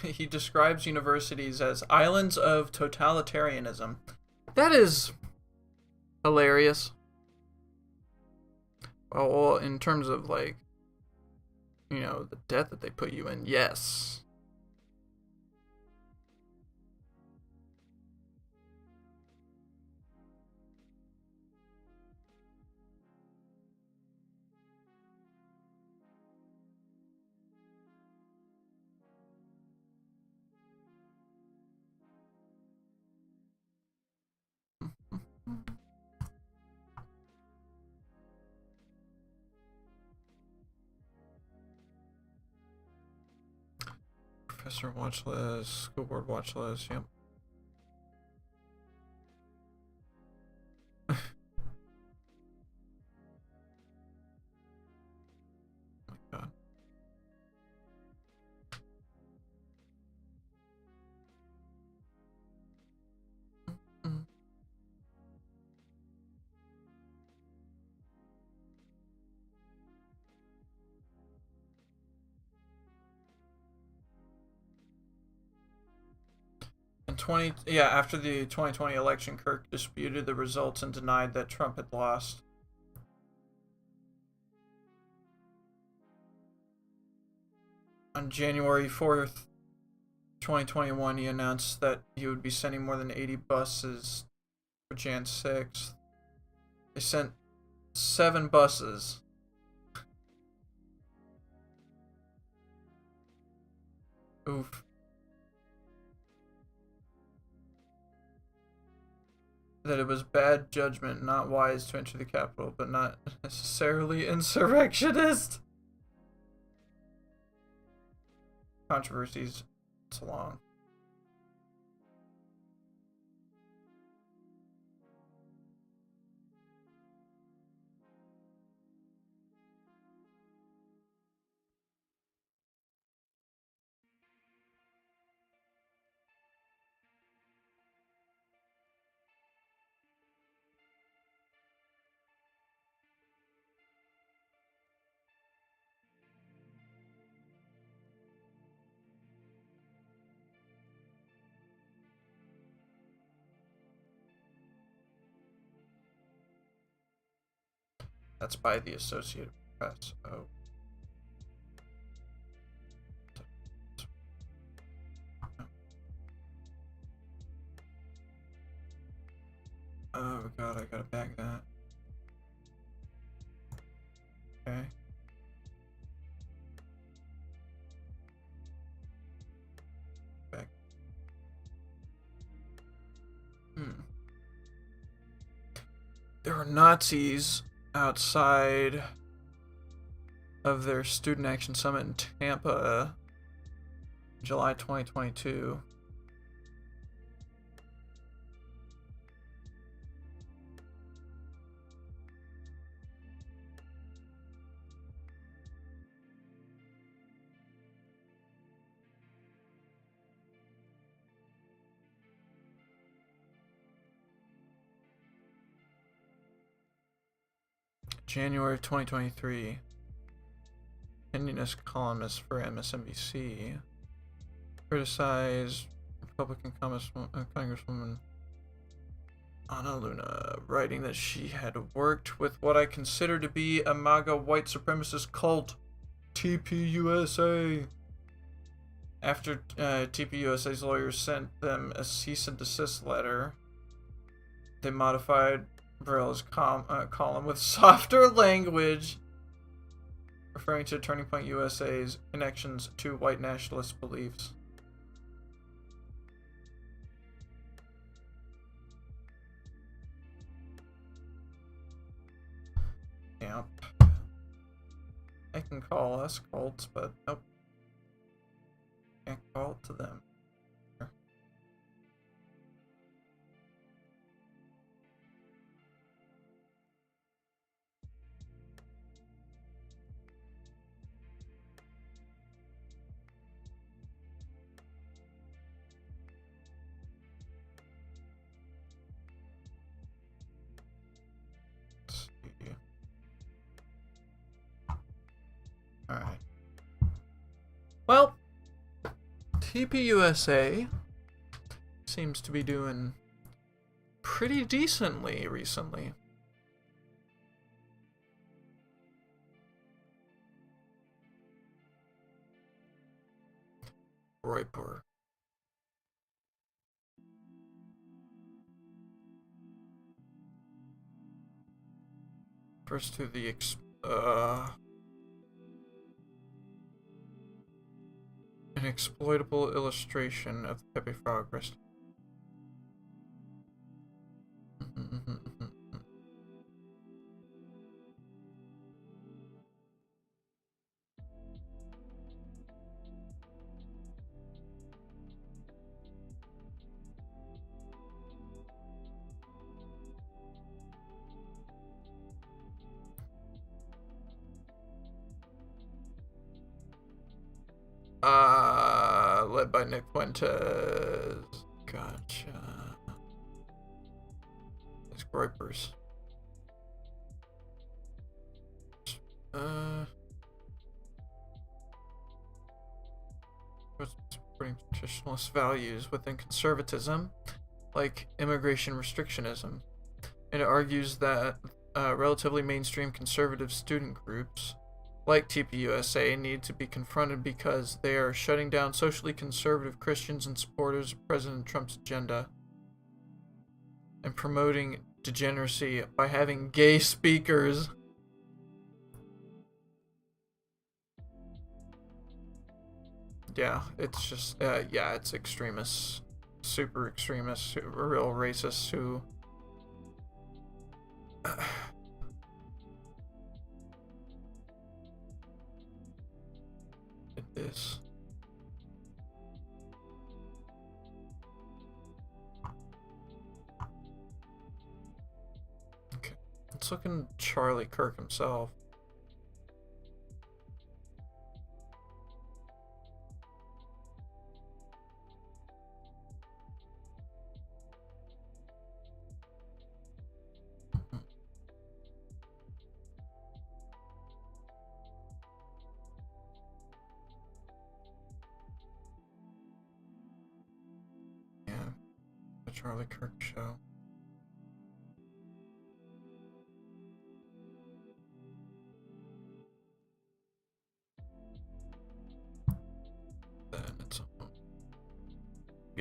He describes universities as islands of totalitarianism. That is hilarious. Well, in terms of like, you know, the debt that they put you in, yes. Professor watch list, school board watch list, yep. Oh my god. After the 2020 election, Kirk disputed the results and denied that Trump had lost. On January 4th, 2021, he announced that he would be sending more than 80 buses for Jan 6th. They sent 7 buses. Oof. That it was bad judgment, not wise to enter the Capitol, but not necessarily insurrectionist. Controversies. It's long. That's by the Associated Press. Oh. Oh god, I gotta bag that. Okay. Back. There were Nazis outside of their Student Action Summit in Tampa, July 2022. January of 2023. Opinionist columnist for MSNBC criticized Republican Congresswoman Ana Luna, writing that she had worked with what I consider to be a MAGA white supremacist cult, TPUSA. After TPUSA's lawyers sent them a cease and desist letter, they modified Varela's column with softer language, referring to Turning Point USA's connections to white nationalist beliefs. Yep. I can call us cults, but nope. Can't call it to them. Alright. Well, TPUSA seems to be doing pretty decently recently. Roypur. First to the an exploitable illustration of the Pepe Frog rest. Led by Nick Fuentes. Gotcha. It's Groypers. Supporting traditionalist values within conservatism, like immigration restrictionism. And it argues that relatively mainstream conservative student groups like TPUSA need to be confronted because they are shutting down socially conservative Christians and supporters of President Trump's agenda and promoting degeneracy by having gay speakers. Yeah, it's just, yeah, it's extremists, super extremists, real racists who did this. Okay, let's look in Charlie Kirk himself. Charlie Kirk show.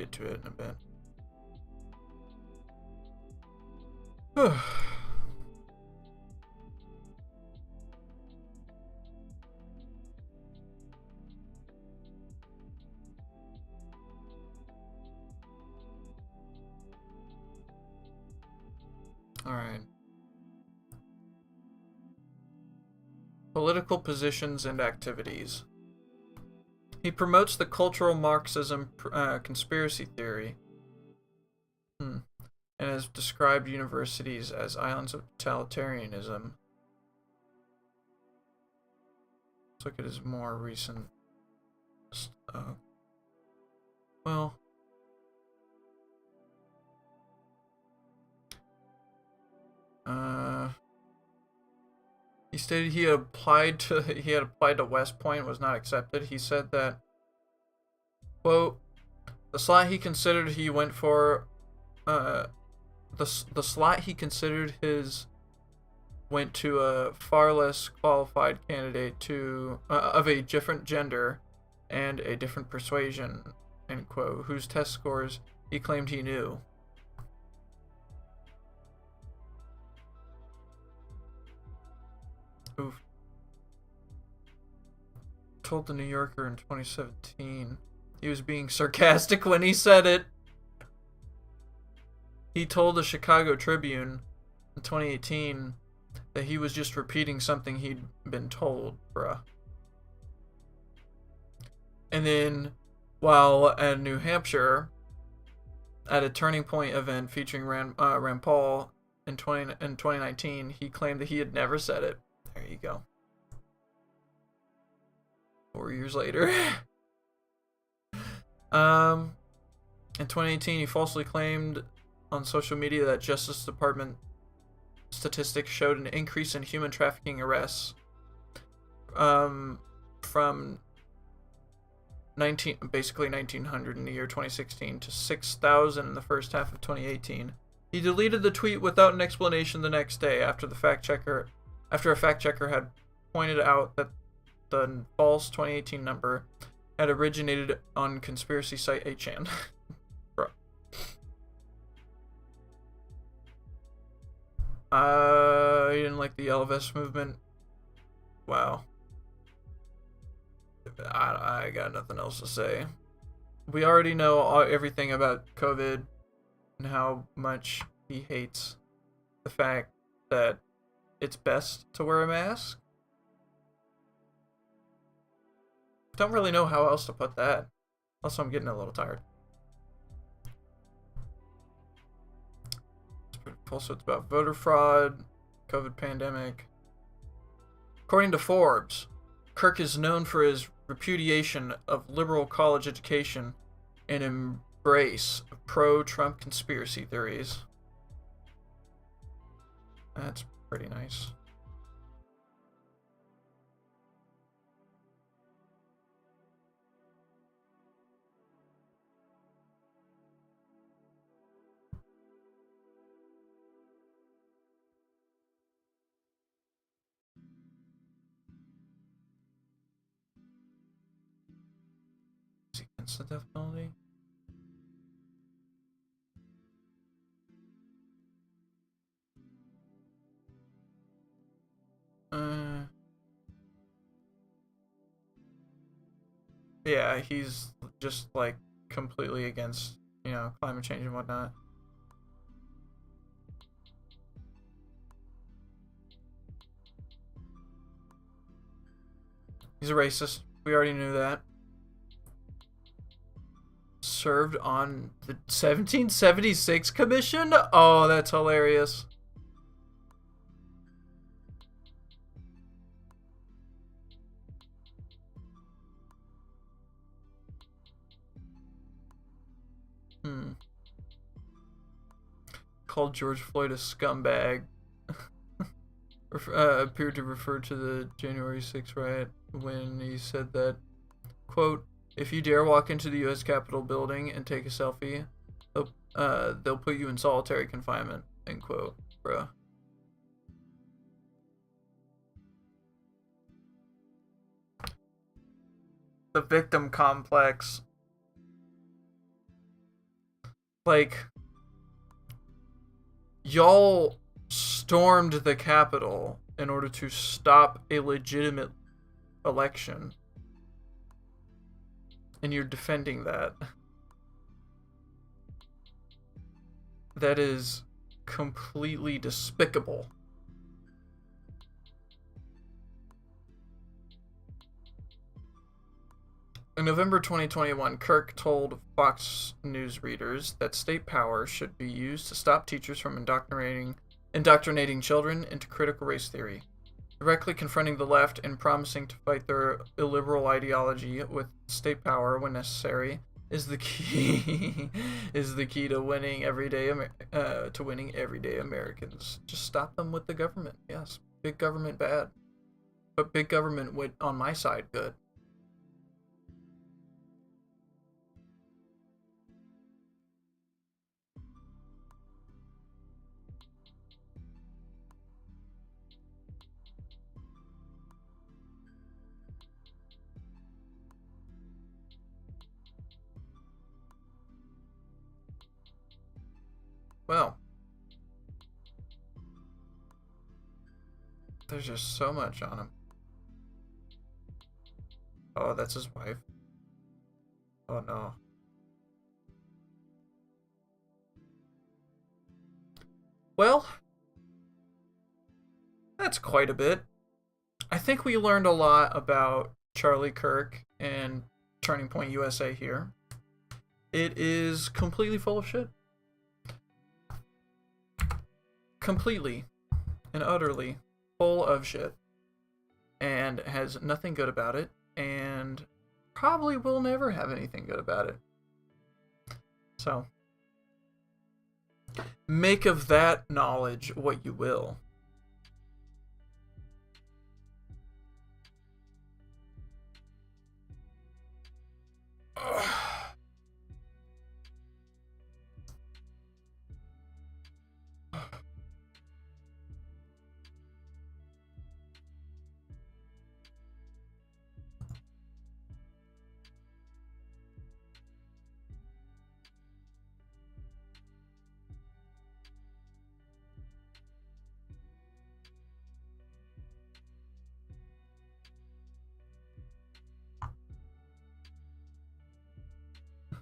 get to it in a bit. All right. Political positions and activities. He promotes the cultural Marxism conspiracy theory, and has described universities as islands of totalitarianism. Let's look at his more recent stuff. Well, he stated he had applied to West Point, was not accepted. He said that, quote, the slot he considered he went for, the slot he considered his went to a far less qualified candidate to of a different gender and a different persuasion, end quote, whose test scores he claimed he knew. Oof. Told the New Yorker in 2017 he was being sarcastic when he said it. He told the Chicago Tribune in 2018 that he was just repeating something he'd been told, bruh. And then, while at New Hampshire, at a Turning Point event featuring Rand Paul in 2019, he claimed that he had never said it. There you go. 4 years later. In 2018, he falsely claimed on social media that Justice Department statistics showed an increase in human trafficking arrests from 1900 in the year 2016 to 6,000 in the first half of 2018. He deleted the tweet without an explanation the next day after a fact checker had pointed out that the false 2018 number had originated on conspiracy site 8chan. Bro. You didn't like the LVS movement? Wow. I got nothing else to say. We already know everything about COVID and how much he hates the fact that it's best to wear a mask. Don't really know how else to put that. Also, I'm getting a little tired. Also, it's about voter fraud, COVID pandemic. According to Forbes, Kirk is known for his repudiation of liberal college education and embrace of pro-Trump conspiracy theories. That's pretty nice. Is he against the death penalty? Yeah, he's just like completely against, climate change and whatnot. He's a racist. We already knew that. Served on the 1776 commission? Oh, that's hilarious. Called George Floyd a scumbag. Appeared to refer to the January 6th riot when he said that, quote, if you dare walk into the U.S. Capitol building and take a selfie, they'll put you in solitary confinement, end quote, bruh. The victim complex. Like, y'all stormed the Capitol in order to stop a legitimate election. And you're defending that. That is completely despicable. In November 2021, Kirk told Fox News readers that state power should be used to stop teachers from indoctrinating children into critical race theory, directly confronting the left and promising to fight their illiberal ideology with state power when necessary is the key to winning everyday Americans. Just stop them with the government. Yes, big government bad, but big government on my side good. Well, there's just so much on him. Oh, that's his wife. Oh no. Well, that's quite a bit. I think we learned a lot about Charlie Kirk and Turning Point USA here. It is completely full of shit. Completely and utterly full of shit. And has nothing good about it. And probably will never have anything good about it. So, make of that knowledge what you will.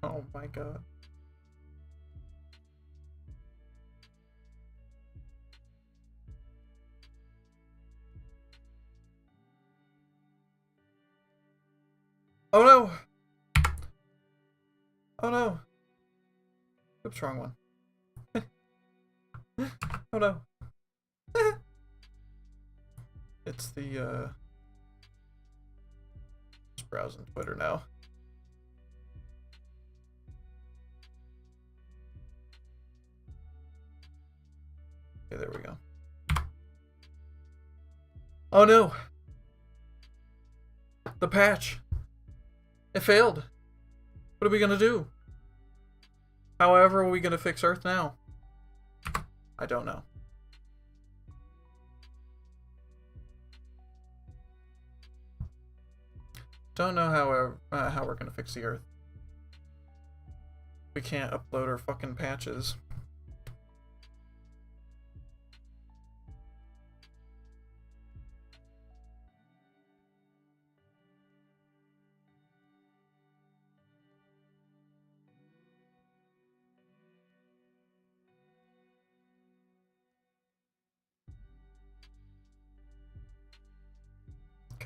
Oh my god. Oh no! Oh no! Oops, wrong one. Oh no. It's the, just browsing Twitter now. Okay, there we go. Oh no! The patch! It failed! What are we gonna do? However, are we gonna fix Earth now? I don't know. Don't know how we're gonna fix the Earth. We can't upload our fucking patches.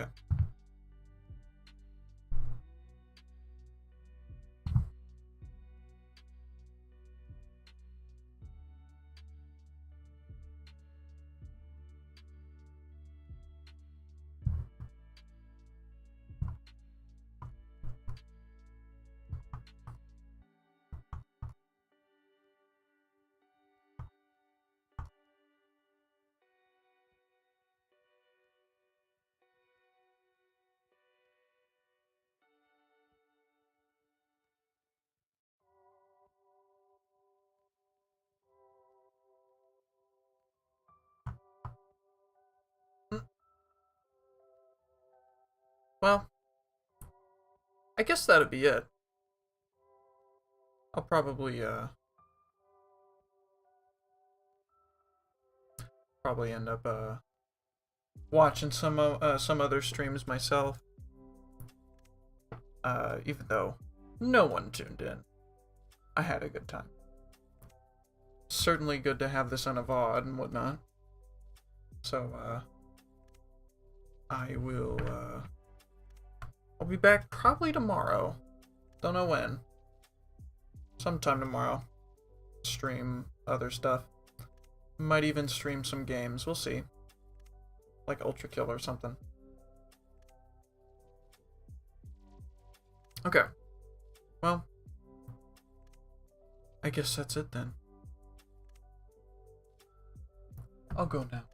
Okay. Well, I guess that'd be it. I'll probably probably end up watching some other streams myself. Even though no one tuned in, I had a good time. Certainly good to have this on a VOD and whatnot. So I will I'll be back probably tomorrow. Don't know when. Sometime tomorrow. Stream other stuff. Might even stream some games. We'll see. Like Ultra Kill or something. Okay. Well, I guess that's it then. I'll go now.